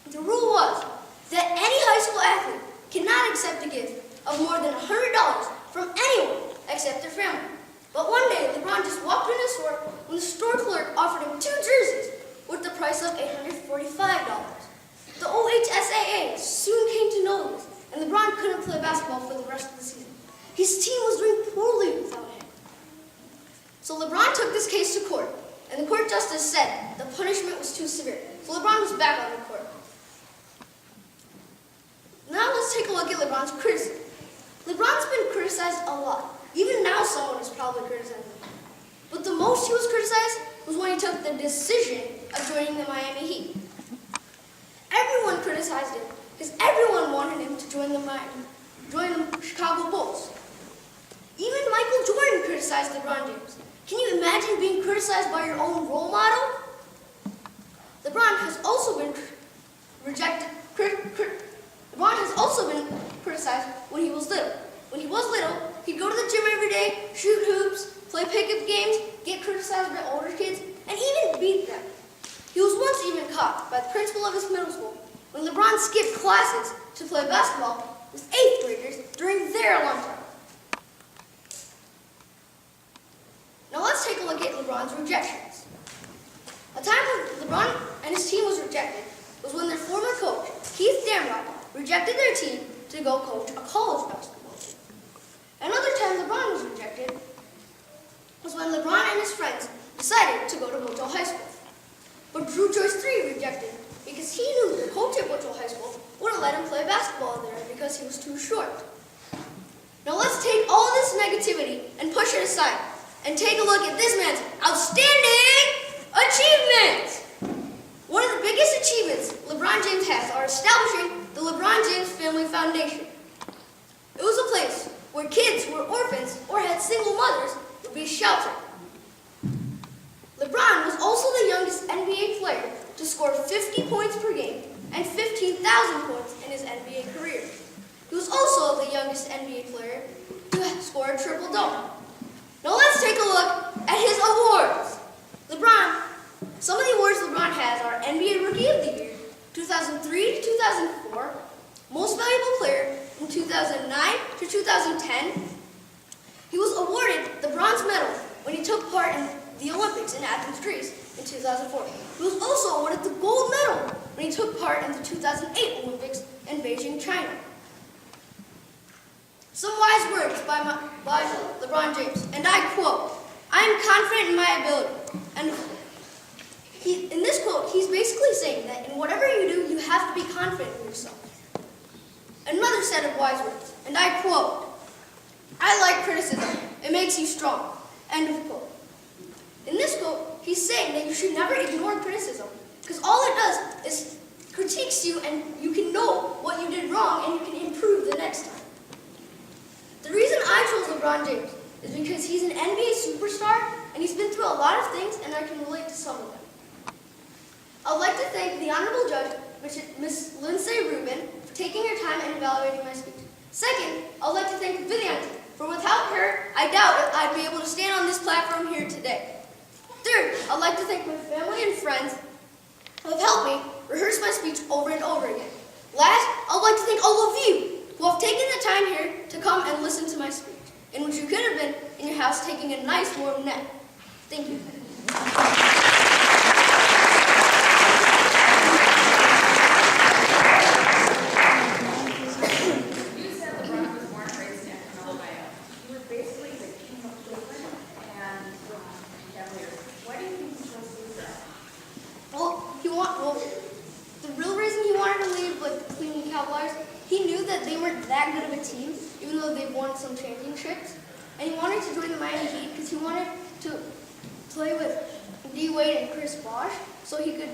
The rule was that any high school athlete cannot accept a gift of more than $100 from anyone except their family. But one day, LeBron just walked in a store when the store clerk offered him 2 jerseys with the price of $845. The OHSAA soon came to know this, and LeBron couldn't play basketball for the rest of the season. His team was doing poorly without him. So LeBron took this case to court, and the court justice said the punishment was too severe. So LeBron was back on the court. Now let's take a look at LeBron's criticism. LeBron's been criticized a lot. Even now someone is probably criticizing him. But the most he was criticized was when he took the decision of joining the Miami Heat. Everyone criticized him because everyone wanted him to join the Chicago Bulls. Even Michael Jordan criticized LeBron James. Can you imagine being criticized by your own role model? LeBron has also been criticized when he was little. When he was little, he'd go to the gym every day, shoot hoops, play pickup games, get criticized by older kids, and even beat them. He was once even caught by the principal of his middle school when LeBron skipped classes to play basketball with 8th graders during their lunchtime. Now let's take a look at LeBron's rejections. A time when LeBron and his team was rejected was when their former coach, Keith Damrod, rejected their team to go coach a college basketball team. Another time LeBron was rejected was when LeBron and his friends decided to go to Butch High School. But Drew Joyce III rejected because he knew the coach at Butch High School wouldn't let him play basketball there because he was too short. Now let's take all this negativity and push it aside and take a look at this man's outstanding achievements. One of the biggest achievements LeBron James has are establishing the LeBron James Family Foundation. It was a place where kids who were orphans or had single mothers would be sheltered. LeBron was also the youngest NBA player to score 50 points per game and 15,000 points in his NBA career. He was also the youngest NBA player to score a triple-double. Now let's take a look at his awards. Some of the awards LeBron has are NBA Rookie of the Year, 2003 to 2004, Most Valuable Player from 2009 to 2010. He was awarded the bronze medal when he took part in the Olympics in Athens, Greece in 2004. He was also awarded the gold medal when he took part in the 2008 Olympics in Beijing, China. Some wise words by LeBron James, and I quote, "I am confident in my ability." And in this quote, he's basically saying that in whatever you do, you have to be confident in yourself. Another set of wise words, and I quote, "I like criticism. It makes you strong." End of quote. In this quote, he's saying that you should never ignore criticism, because all it does is critiques you and you can know what you did wrong and you can improve the next time. LeBron James is because he's an NBA superstar and he's been through a lot of things and I can relate to some of them. I'd like to thank the Honorable Judge, Ms. Lindsay Rubin, for taking her time and evaluating my speech. Second, I'd like to thank Vivian, for without her, I doubt I'd be able to stand on this platform here today. Third, I'd like to thank my family and friends who have helped me rehearse my speech over and over again. Last, I'd like to thank all of you who have taken the time here to come and listen to my speech, in which you could have been in your house taking a nice warm nap. Thank you. You said LeBron was born and raised in Alabama. He was basically the king of Cleveland and Cavaliers. Why do you think he chose to do that? Well, the real reason he wanted to leave with the Cleveland Cavaliers, he knew that they weren't that good of a team, even though they won some championships. And he wanted to join the Miami Heat because he wanted to play with D. Wade and Chris Bosh so he could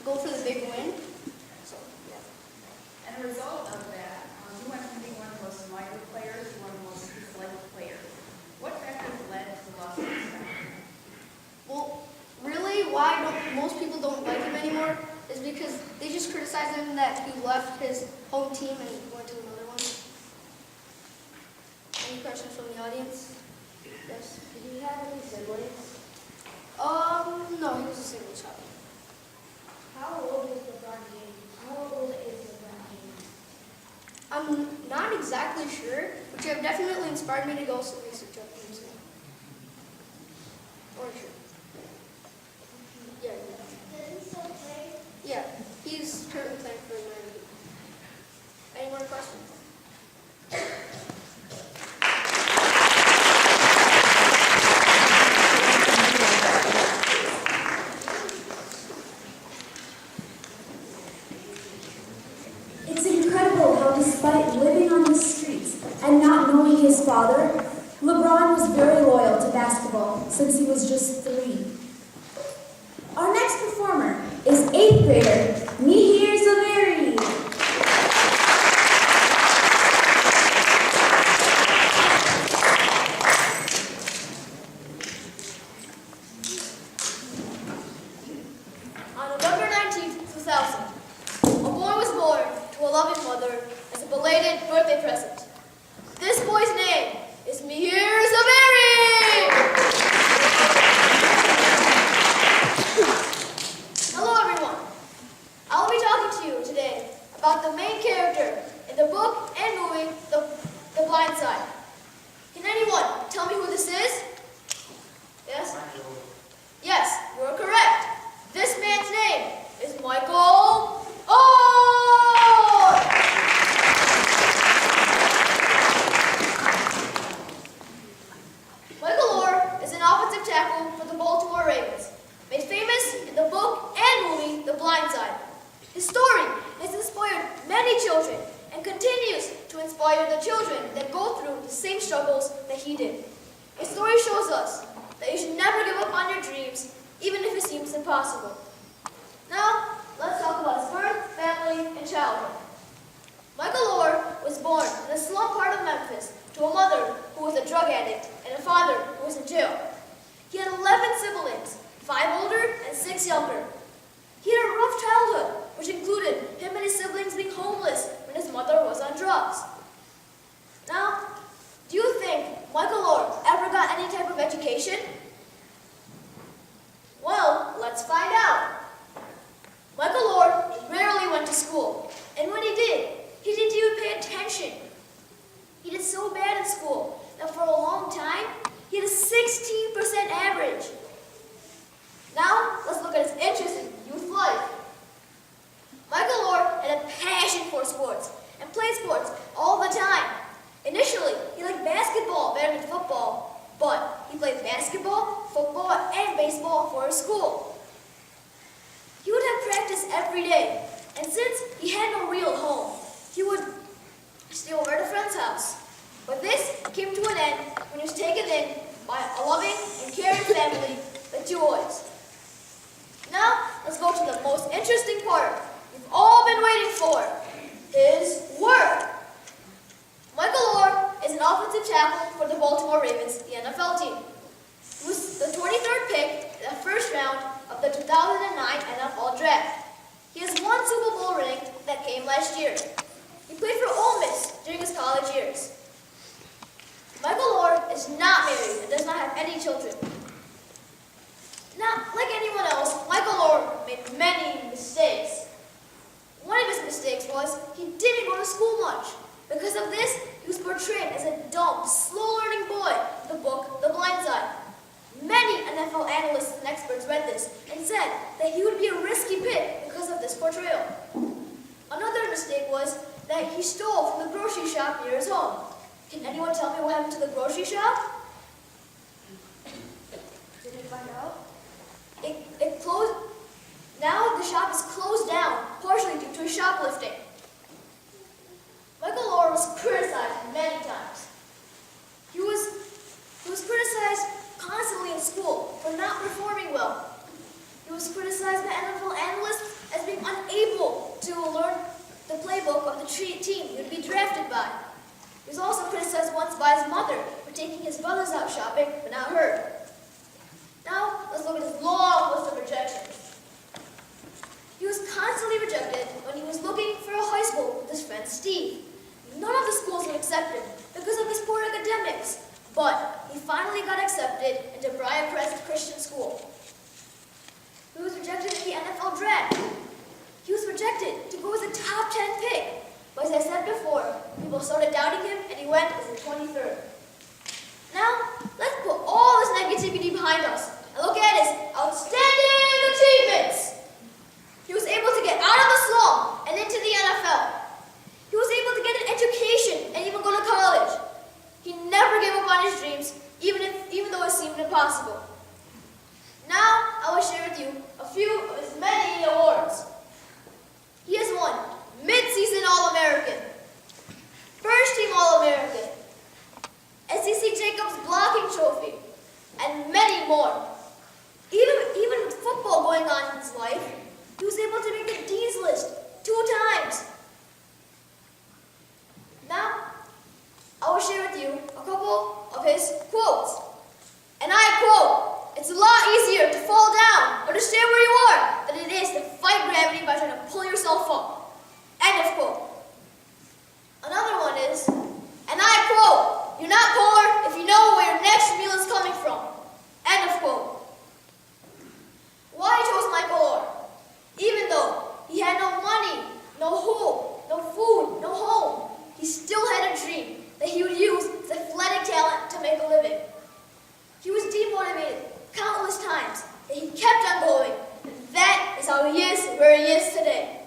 go for the big win. So, yeah. And a result of that, you went from being one of the most admired players to one of the most disliked players. What factors led to the loss of respect? Well, really, why most people don't like him anymore is because they just criticize him that he left his home team and went to another one. Any questions from the audience? Yes? Did he have any siblings? No, he was a single child. How old is LeBron James? How old is LeBron James? I'm not exactly sure, but you have definitely inspired me to go some research up him soon. Or sure. Yeah. Does he still play? Yeah, he's currently playing for Miami. Any more questions? It's incredible how despite living on the streets and not knowing his father, LeBron was very loyal to basketball since he was just 3. Our next performer is 8th grader Mihir Zaveri. On November 19, 2000, a boy was born to a loving mother as a belated birthday present. This boy's name is Mihir Zaveri! Hello everyone. I will be talking to you today about the main character in the book and movie, The Blind Side. Can anyone tell me who this is? Yes? Yes, you are correct. This man's name is Michael Orr! Michael Orr is an offensive tackle for the Baltimore Ravens, made famous in the book and movie The Blind Side. His story has inspired many children and continues to inspire the children that go through the same struggles that he did. His story shows us that you should never give up on your dreams, even if it seems impossible. Now, let's talk about his birth, family, and childhood. Michael Orr was born in the slum part of Memphis to a mother who was a drug addict and a father who was in jail. He had 11 siblings, 5 older and 6 younger. He had a rough childhood, which included him and his siblings being homeless when his mother was on drugs. Now, do you think Michael Orr ever got any type of education? Well, let's find out. Michael Orr rarely went to school, and when he did, he didn't even pay attention. He did so bad in school that for a long time, he had a 16% average. Now, let's look at his interest in youth life. Michael Orr had a passion for sports and played sports all the time. Initially, he liked basketball better than football, but he played basketball, football, and baseball for his school. He would have practice every day, and since he had no real home, he would stay over at a friend's house. But this came to an end when he was taken in by a loving and caring family, the Joys. Now, let's go to the most interesting part we've all been waiting for, his work. Michael Orr is is an offensive tackle for the Baltimore Ravens, the NFL team. He was the 23rd pick in the first round of the 2009 NFL Draft. He has one Super Bowl ring that came last year. He played for Ole Miss during his college years. Michael Orr is not married and does not have any children. Now, like anyone else, Michael Orr made many mistakes. One of his mistakes was he didn't go to school much. Because of this, he was portrayed as a dumb, slow-learning boy in the book The Blind Side. Many NFL analysts and experts read this and said that he would be a risky pick because of this portrayal. Another mistake was that he stole from the grocery shop near his home. Can anyone tell me what happened to the grocery shop? Did you find out? It closed. Now the shop is closed down, partially due to shoplifting. Michael Orr was criticized many times. He was criticized constantly in school for not performing well. He was criticized by NFL analysts as being unable to learn the playbook of the team he would be drafted by. He was also criticized once by his mother for taking his brothers out shopping, but not her. Now, let's look at his long list of rejections. He was constantly rejected when he was looking for a high school with his friend Steve. None of the schools would accept him because of his poor academics, but he finally got accepted into Briarcrest Christian School. He was rejected in the NFL draft. He was rejected to go as a top 10 pick. But as I said before, people started doubting him and he went as the 23rd. Now, let's put all this negativity behind us and look at his outstanding achievements. He was able to get out of the slum and into the NFL. He was able to get an education and even go to college. He never gave up on his dreams, even though it seemed impossible. Now, I will share with you a few of his many awards. He has won Mid-Season All-American, First Team All-American, SEC Jacobs Blocking Trophy, and many more. Even with football going on in his life, he was able to make the Dean's List 2 times. Now, I will share with you a couple of his quotes. And I quote, "It's a lot easier to fall down or to stay where you are than it is to fight gravity by trying to pull yourself up." End of quote. Another one is, and I quote, "You're not poor if you know where your next meal is coming from." End of quote. Why I chose Michael Orr? Even though he had no money, no home, no food, no home, he still had a dream that he would use his athletic talent to make a living. He was demotivated countless times, but he kept on going, and that is how he is where he is today.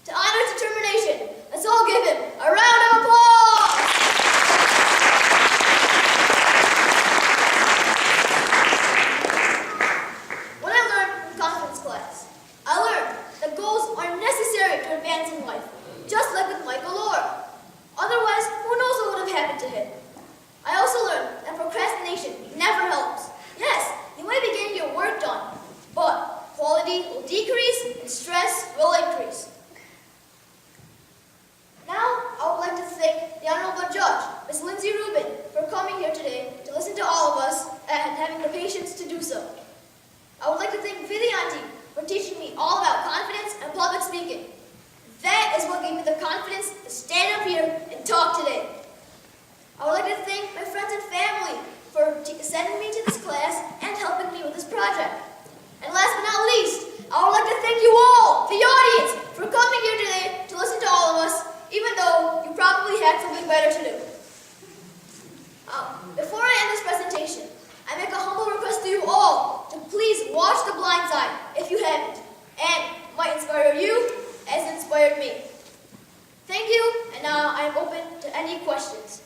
To honor his determination, let's all give him a round of applause! What I learned in confidence class, I learned that goals are necessary to advance in life, just like with Michael Orr. Otherwise, who knows what would have happened to him? I also learned that procrastination never helps. Yes, you might be getting your work done, but quality will decrease and stress will increase. Now, I would like to thank the Honorable Judge, Ms. Lindsay Rubin, for coming here today to listen to all of us and having the patience to do so. I would like to thank Vidyanti for teaching me all about confidence and public speaking. That is what gave me the confidence to stand up here and talk today. I would like to thank my friends and family for sending me to this class and helping me with this project. And last but not least, I would like to thank you all, the audience, for coming here today to listen to all of us, even though you probably had something better to do. Before I end this presentation, I make a humble request to you all to please watch The Blind Side if you haven't, and it might inspire you as it inspired me. Thank you, and now I am open to any questions.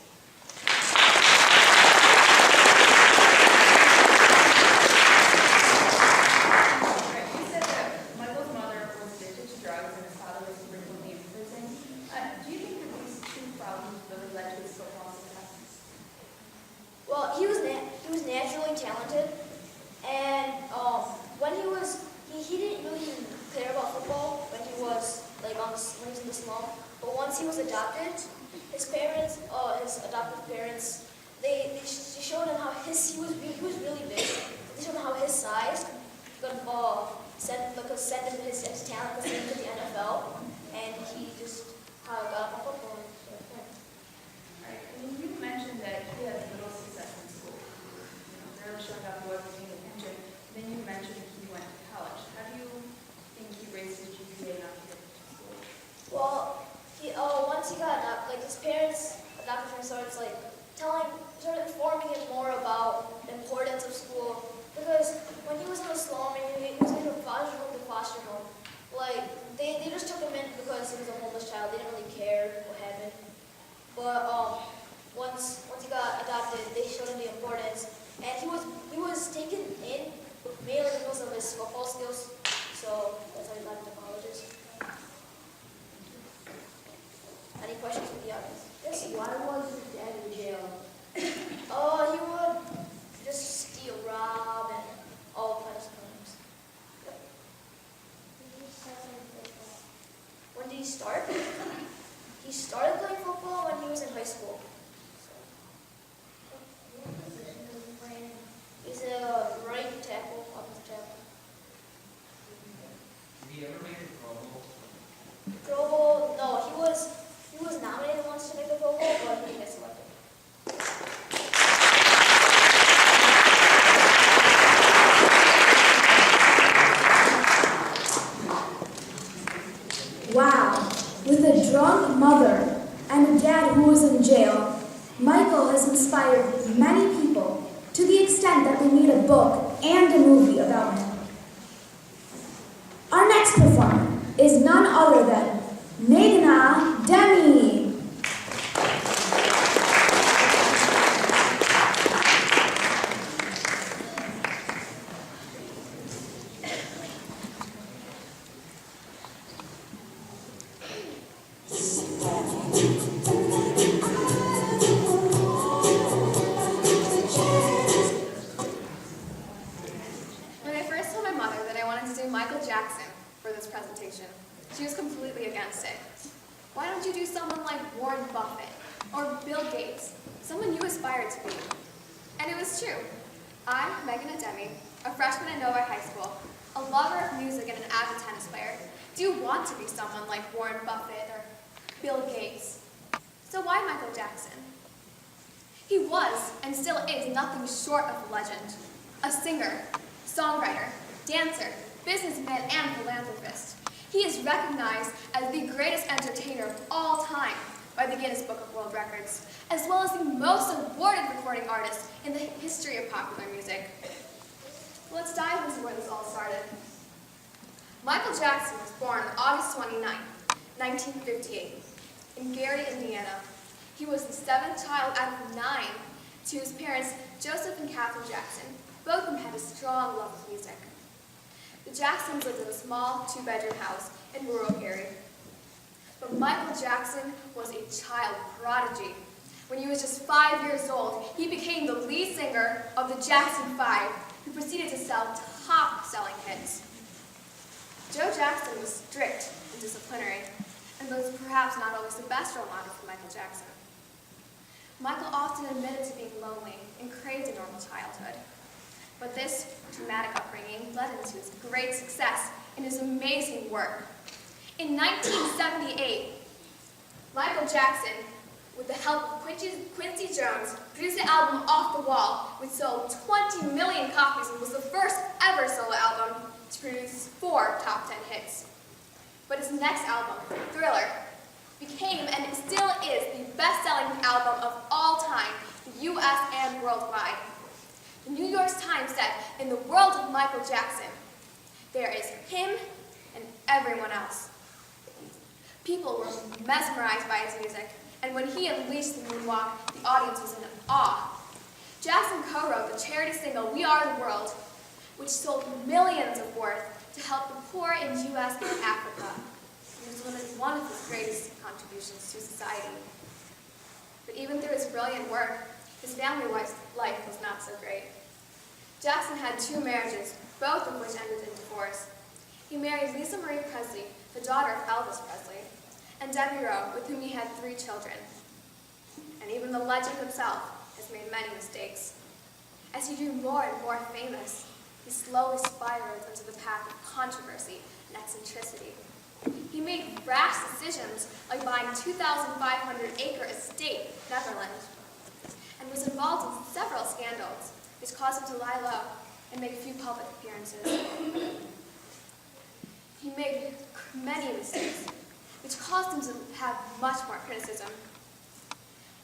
You said that Michael's mother was addicted to drugs and his father was frequently in prison. Do you think that these two problems really led to his football success? Well, he was naturally talented, and when he didn't really care about football when he was when he was in the slum. But once he was adopted, his adoptive parents, they showed him how he was really big. They showed him how his size could send him his talent to the NFL, and he just got up on football. Right. I mean, you mentioned that he had little success in school. You know, never showing up, wasn't paying attention. Then you mentioned he went to college. How do you think he raised his GPA enough to get to school? Well, once he got up, his parents, adopted him, started informing him more about the importance of school. Because when he was in the slum and he was in foster home, they just took him in because he was a homeless child. They didn't really care what happened. But once he got adopted, they showed him the importance, and he was taken in mainly because of his football skills. So that's how he got into colleges. Any questions from the audience? Yes. Why was his dad in jail? Oh, he would just steal, rob, and all kinds of crimes. Yep. When did he start? He started playing football when he was in high school. What position does he play in? He's a right tackle, offensive tackle. Did he ever make a Pro Bowl? Pro Bowl? No, he was nominated once to make the Pro Bowl, but he didn't get selected. Wow, with a drunk mother and a dad who was in jail, Michael has inspired many people to the extent that they made a book and a movie about him. Our next performer is none other than Negna Demi. When I first told my mother that I wanted to do Michael Jackson for this presentation, she was completely against it. Why don't you do someone like Warren Buffett or Bill Gates, someone you aspire to be? And it was true. I'm Megan Ademi, a freshman at Novi High School, a lover of music and an avid tennis player. Do want to be someone like Warren Buffett or Bill Gates. So why Michael Jackson? He was, and still is, nothing short of a legend. A singer, songwriter, dancer, businessman, and philanthropist. He is recognized as the greatest entertainer of all time by the Guinness Book of World Records, as well as the most awarded recording artist in the history of popular music. Let's dive into where this all started. Michael Jackson was born August 29, 1958, in Gary, Indiana. He was the seventh child out of 9 to his parents, Joseph and Catherine Jackson. Both of them had a strong love of music. The Jacksons lived in a small 2-bedroom house in rural Gary. But Michael Jackson was a child prodigy. When he was just 5 years old, he became the lead singer of the Jackson 5, who proceeded to sell top-selling hits. Joe Jackson was strict and disciplinary, and was perhaps not always the best role model for Michael Jackson. Michael often admitted to being lonely and craved a normal childhood. But this dramatic upbringing led him to his great success in his amazing work. In 1978, Michael Jackson, with the help of Quincy Jones, produced the album Off the Wall, which sold 20 million copies and was the first ever solo album to produce 4 top 10 hits. But his next album, Thriller, became and it still is the best-selling album of all time, U.S. and worldwide. The New York Times said, in the world of Michael Jackson, there is him and everyone else. People were mesmerized by his music, and when he unleashed the moonwalk, the audience was in awe. Jackson co-wrote the charity single, We Are the World, which sold millions of worth to help the poor in U.S. and Africa. It was one of his greatest contributions to society. But even through his brilliant work, his family life was not so great. Jackson had 2 marriages, both of which ended in divorce. He married Lisa Marie Presley, the daughter of Elvis Presley, and Debbie Rowe, with whom he had 3 children. And even the legend himself has made many mistakes. As he grew more and more famous, he slowly spiraled into the path of controversy and eccentricity. He made rash decisions like buying 2,500-acre estate in Netherlands, and was involved in several scandals, which caused him to lie low and make few public appearances. He made many mistakes, which caused him to have much more criticism.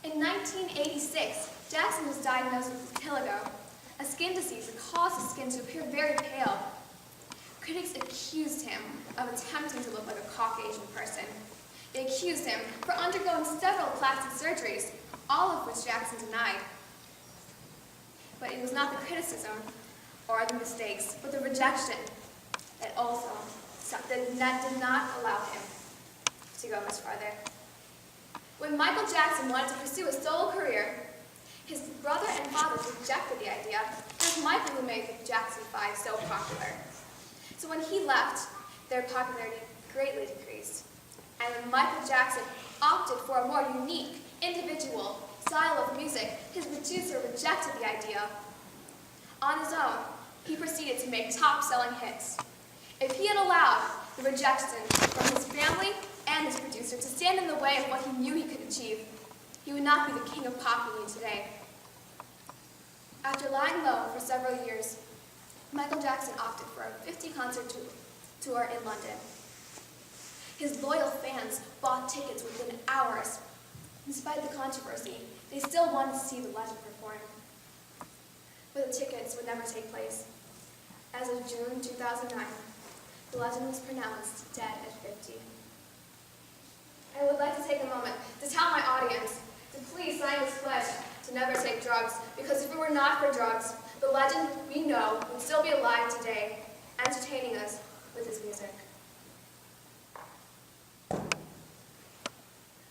In 1986, Jackson was diagnosed with vitiligo, a skin disease that caused his skin to appear very pale. Critics accused him of attempting to look like a Caucasian person. They accused him for undergoing several plastic surgeries, all of which Jackson denied. But it was not the criticism or the mistakes, but the rejection that did not allow him to go much farther. When Michael Jackson wanted to pursue a solo career, his brother and father rejected the idea. It was Michael who made the Jackson 5 so popular. So when he left, their popularity greatly decreased. And when Michael Jackson opted for a more unique, individual style of music, his producer rejected the idea. On his own, he proceeded to make top-selling hits. If he had allowed the rejection from his family and his producer to stand in the way of what he knew he could achieve, he would not be the king of pop music today. After lying low for several years, Michael Jackson opted for a 50-concert tour in London. His loyal fans bought tickets within hours. Despite the controversy, they still wanted to see the legend perform. But the tickets would never take place. As of June 2009, the legend was pronounced dead at 50. I would like to take a moment to tell my audience to please sign this pledge to never take drugs, because if it were not for drugs, the legend we know would still be alive today, entertaining us with his music.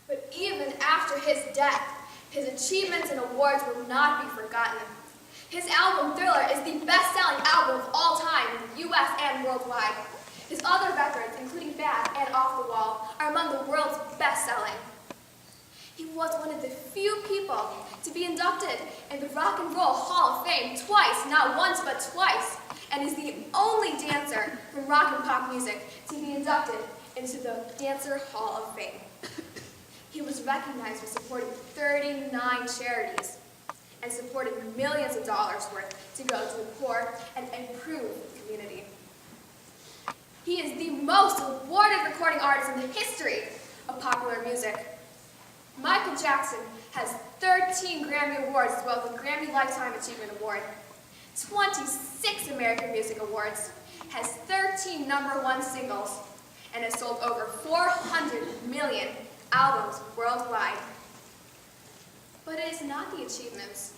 But even after his death, his achievements and awards will not be forgotten. His album Thriller is the best-selling album of all time in the US and worldwide. His other records, including Bad and Off the Wall, are among the world's best-selling. He was one of the few people to be inducted in the Rock and Roll Hall of Fame twice, not once but twice, and is the only dancer from rock and pop music to be inducted into the Dancer Hall of Fame. He was recognized for supporting 39 charities and supported millions of dollars worth to go to the poor and improve the community. He is the most awarded recording artist in the history of popular music. Michael Jackson has 13 Grammy Awards as well as a Grammy Lifetime Achievement Award, 26 American Music Awards, has 13 #1 singles, and has sold over 400 million albums worldwide. But it is not the achievements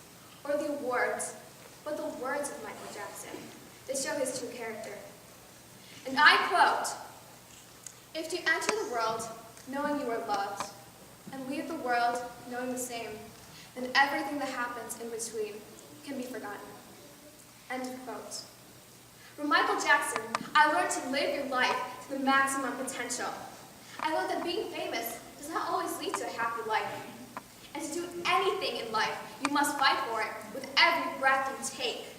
or the awards, but the words of Michael Jackson that show his true character. And I quote, "If you enter the world knowing you are loved, and leave the world knowing the same, then everything that happens in between can be forgotten." End of quote. From Michael Jackson, I learned to live your life to the maximum potential. I learned that being famous does not always lead to a happy life. And to do anything in life, you must fight for it with every breath you take.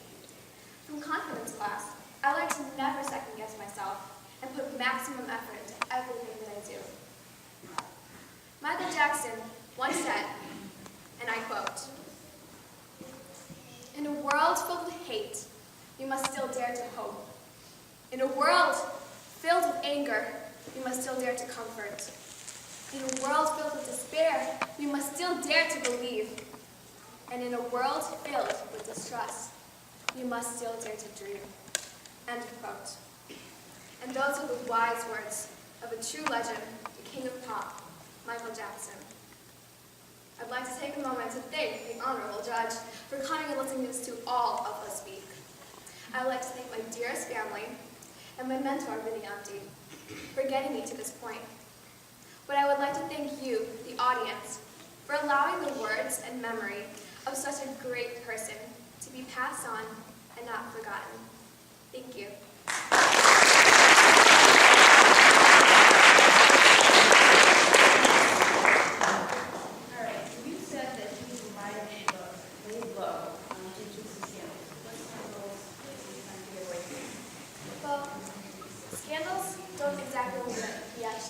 From confidence class, I learned to never second-guess myself and put maximum effort into everything that I do. Michael Jackson once said, and I quote, "In a world filled with hate, you must still dare to hope. In a world filled with anger, you must still dare to comfort. In a world filled with despair, you must still dare to believe. And in a world filled with distrust, you must still dare to dream." End of quote. And those are the wise words of a true legend, the king of pop, Michael Jackson. I'd like to take a moment to thank the honorable judge for coming and listening to all of us speak. I'd like to thank my dearest family and my mentor, Vinny Auntie, for getting me to this point. But I would like to thank you, the audience, for allowing the words and memory of such a great person to be passed on and not forgotten. Thank you. All right, you said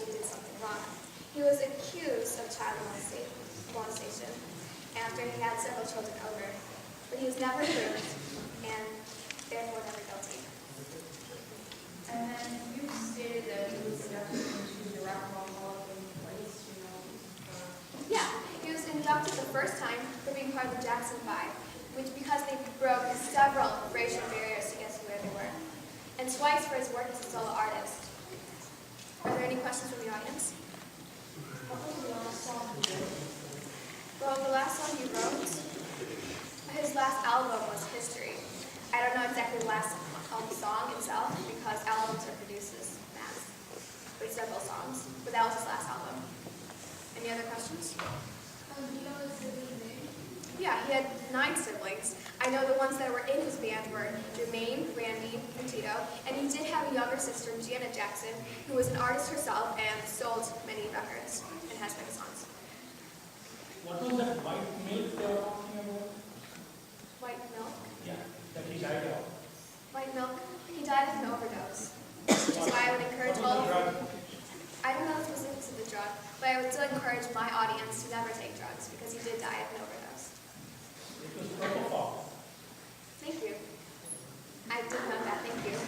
actually did something wrong. He was accused of child molestation after he had several children over, but he was never proved and therefore never guilty. And then you stated that he was inducted into the Rock and Roll Hall of Fame twice, Yeah, he was inducted the first time for being part of the Jackson 5, which because they broke several racial barriers to get to where they were, and twice for his work as a solo artist. Are there any questions from the audience? What was the last song he did? Well, the last song he wrote, his last album was History. I don't know exactly the last song itself because albums are produced as mass with several songs, but that was his last album. Any other questions? Do you know his sibling name? Yeah, he had 9 siblings. I know the ones that were in his band were Jermaine, Randy, and Tito, and he did have a younger sister, Janet Jackson, who was an artist herself and sold many records and has many songs. What was that white milk they were talking about? White milk? Yeah, that he died of. White milk? He died of an overdose. Which is why I would encourage What was the all. drug? I don't know the specifics of the drug, but I would still encourage my audience to never take drugs because he did die of an overdose. It was propofol. Thank you. I didn't know that. Thank you.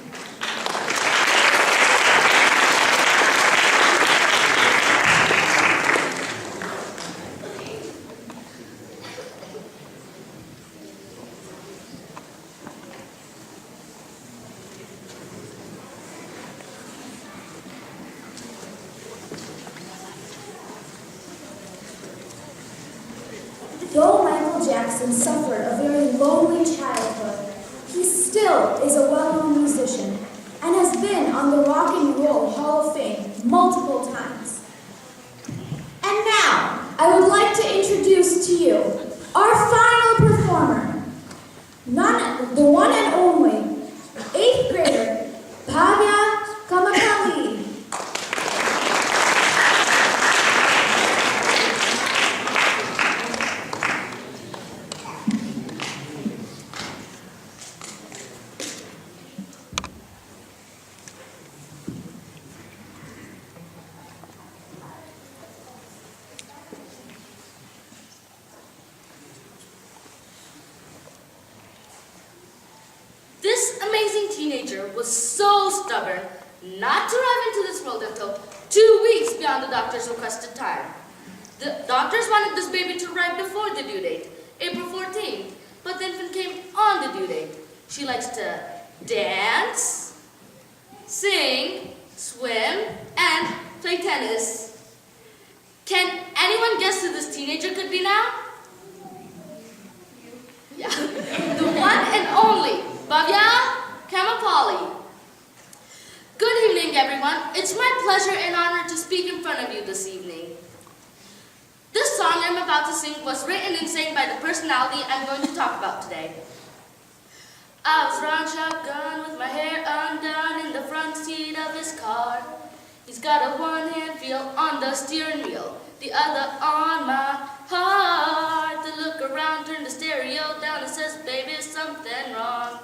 Though Michael Jackson suffered a very lonely childhood, he still is a well-known musician and has been on the Rock and Roll Hall of Fame multiple times. And now, I would like to introduce to you our final performer, the one and only 8th grader, Bhavya Kamakali. This amazing teenager was so stubborn not to arrive into this world until 2 weeks beyond the doctor's requested time. The doctors wanted this baby to arrive before the due date, April 14th, but the infant came on the due date. She likes to dance, sing, swim, and play tennis. Can anyone guess who this teenager could be now? Yeah, the one and only Bhavya Kamapali. Good evening, everyone. It's my pleasure and honor to speak in front of you this evening. This song I'm about to sing was written and sang by the personality I'm going to talk about today. I was riding shotgun with my hair undone in the front seat of his car. He's got a one-hand feel on the steering wheel, the other on my heart. To look around, turn the stereo down and says, baby, something wrong.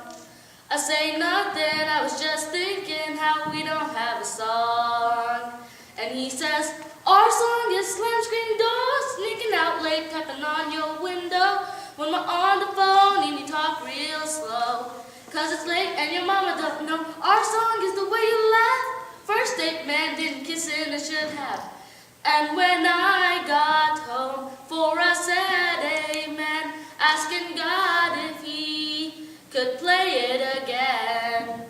I say nothing, I was just thinking how we don't have a song. And he says, our song is slam screen doors, sneaking out late, tapping on your window. When we're on the phone and you talk real slow, 'cause it's late and your mama doesn't know. Our song is the way you laugh. First date man didn't kiss and I should have. And when I got home, for I said amen, asking God if he could play it again.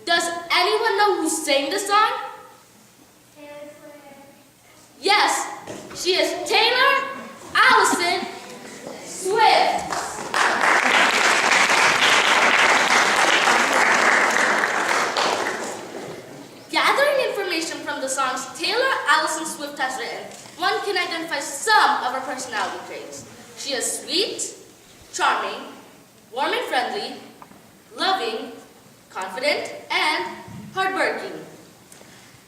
Does anyone know who sang the song? Yes, she is Taylor Allison Swift. Gathering information from the songs Taylor Allison Swift has written, one can identify some of her personality traits. She is sweet, charming, warm and friendly, loving, confident, and hardworking.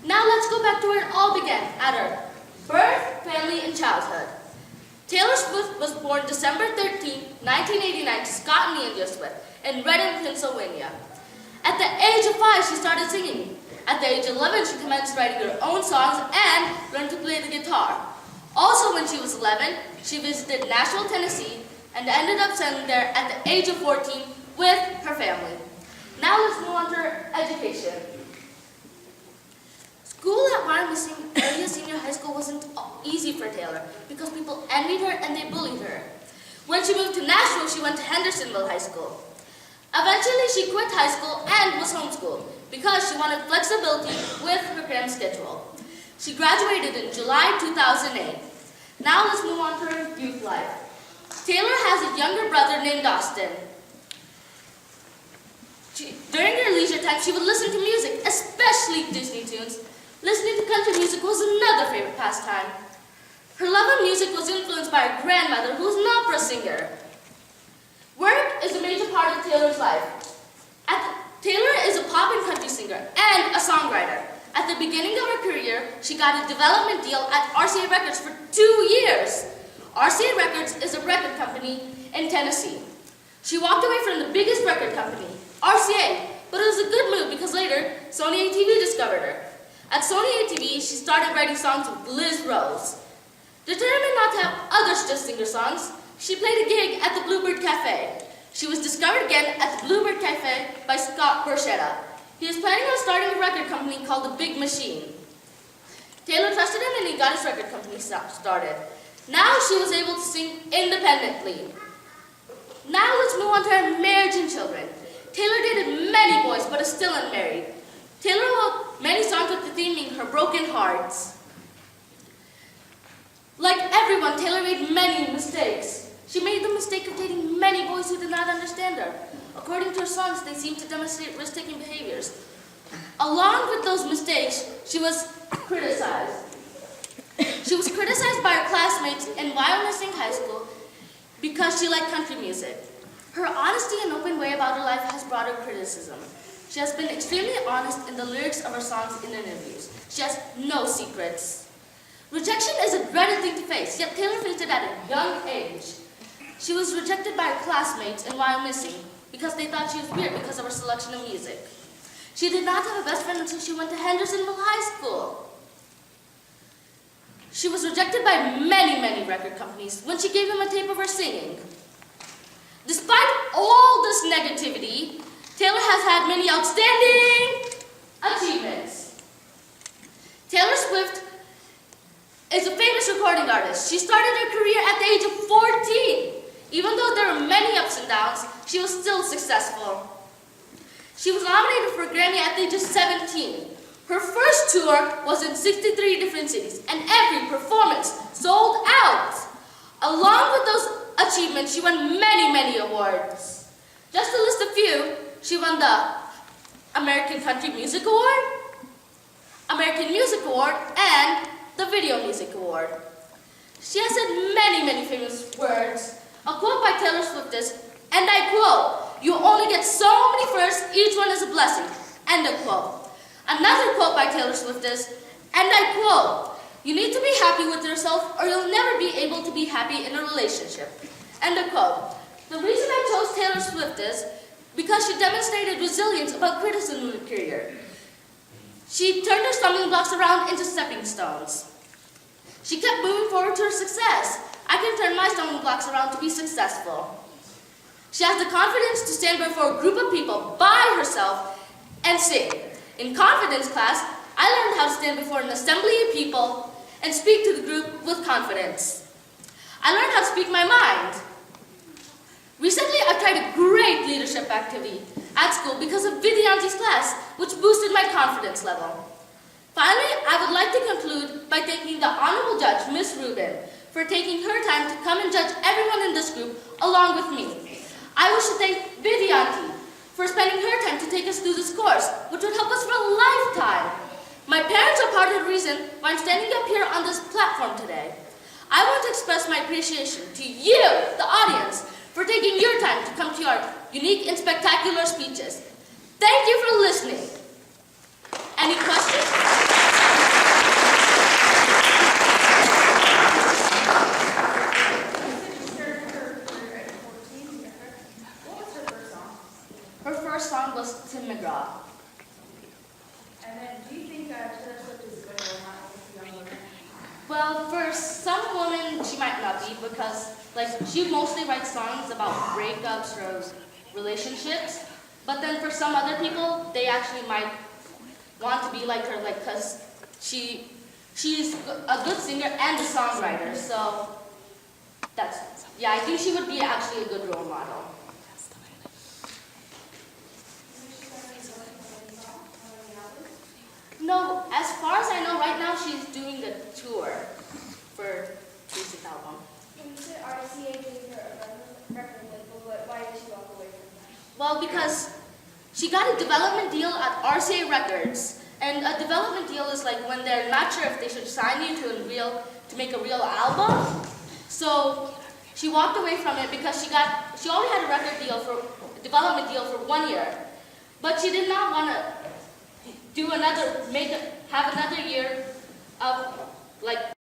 Now let's go back to where it all began, at her birth, family, and childhood. Taylor Swift was born December 13, 1989 to Scott and Nelia Swift in Reading, Pennsylvania. At the age of 5, she started singing. At the age of 11, she commenced writing her own songs and learned to play the guitar. Also, when she was 11, she visited Nashville, Tennessee, and ended up settling there at the age of 14 with her family. Now let's move on to her education. School at Wyoming Area Senior High School wasn't easy for Taylor because people envied her and they bullied her. When she moved to Nashville, she went to Hendersonville High School. Eventually, she quit high school and was homeschooled because she wanted flexibility with her parents' schedule. She graduated in July 2008. Now let's move on to her youth life. Taylor has a younger brother named Austin. During her leisure time, she would listen to music, especially Disney tunes. Listening to country music was another favorite pastime. Her love of music was influenced by her grandmother, who was an opera singer. Work is a major part of Taylor's life. Taylor is a pop and country singer and a songwriter. At the beginning of her career, she got a development deal at RCA Records for 2 years. RCA Records is a record company in Tennessee. She walked away from the biggest record company, RCA, but it was a good move because later, Sony ATV discovered her. At Sony ATV, she started writing songs with Liz Rose. Determined not to have others just sing her songs, she played a gig at the Bluebird Cafe. She was discovered again at the Bluebird Cafe by Scott Borchetta. He was planning on starting a record company called The Big Machine. Taylor trusted him and he got his record company started. Now she was able to sing independently. Now let's move on to her marriage and children. Taylor dated many boys but is still unmarried. Taylor wrote many songs with the theme being her broken hearts. Like everyone, Taylor made many mistakes. She made the mistake of dating many boys who did not understand her. According to her songs, they seemed to demonstrate risk-taking behaviors. Along with those mistakes, she was criticized. She was criticized by her classmates in Wyoming High School because she liked country music. Her honesty and open way about her life has brought her criticism. She has been extremely honest in the lyrics of her songs in interviews. She has no secrets. Rejection is a dreaded thing to face, yet Taylor faced it at a young age. She was rejected by her classmates in Wyoming because they thought she was weird because of her selection of music. She did not have a best friend until she went to Hendersonville High School. She was rejected by many record companies when she gave them a tape of her singing. Despite all this negativity, Taylor has had many outstanding achievements. Taylor Swift is a famous recording artist. She started her career at the age of 14. Even though there were many ups and downs, she was still successful. She was nominated for a Grammy at the age of 17. Her first tour was in 63 different cities, and every performance sold out. Along with those achievements, she won many awards. Just to list a few, she won the American Country Music Award, American Music Award, and the Video Music Award. She has said many famous words. A quote by Taylor Swift is, and I quote, "You only get so many firsts, each one is a blessing," end of quote. Another quote by Taylor Swift is, and I quote, "You need to be happy with yourself or you'll never be able to be happy in a relationship," end of quote. The reason I chose Taylor Swift is because she demonstrated resilience about criticism in her career. She turned her stumbling blocks around into stepping stones. She kept moving forward to her success. I can turn my stumbling blocks around to be successful. She has the confidence to stand before a group of people by herself and sing. In confidence class, I learned how to stand before an assembly of people and speak to the group with confidence. I learned how to speak my mind. Recently, I've tried a great leadership activity at school because of Vidyanti's class, which boosted my confidence level. Finally, I would like to conclude by thanking the Honorable Judge, Ms. Rubin, for taking her time to come and judge everyone in this group along with me. I wish to thank Vidyanti for spending her time to take us through this course, which would help us for a lifetime. My parents are part of the reason why I'm standing up here on this platform today. I want to express my appreciation to you, the audience, for taking your time to come to our unique and spectacular speeches. Thank you for listening. Any questions? Her first song was Tim McGraw. And then Taylor Swift is a good role model for young women? Well, for some women, she might not be because, like, she mostly writes songs about breakups or relationships. But then for some other people, they actually might want to be like her, like, because she's a good singer and a songwriter. So yeah, I think she would be actually a good role model. No, as far as I know, right now she's doing a tour for recent album. When you said RCA gave her a record label, but why did she walk away from that? Well, because she got a development deal at RCA Records, and a development deal is like when they're not sure if they should sign you to make a real album. So she walked away from it because she already had a development deal for 1 year, but she did not want to have another year of like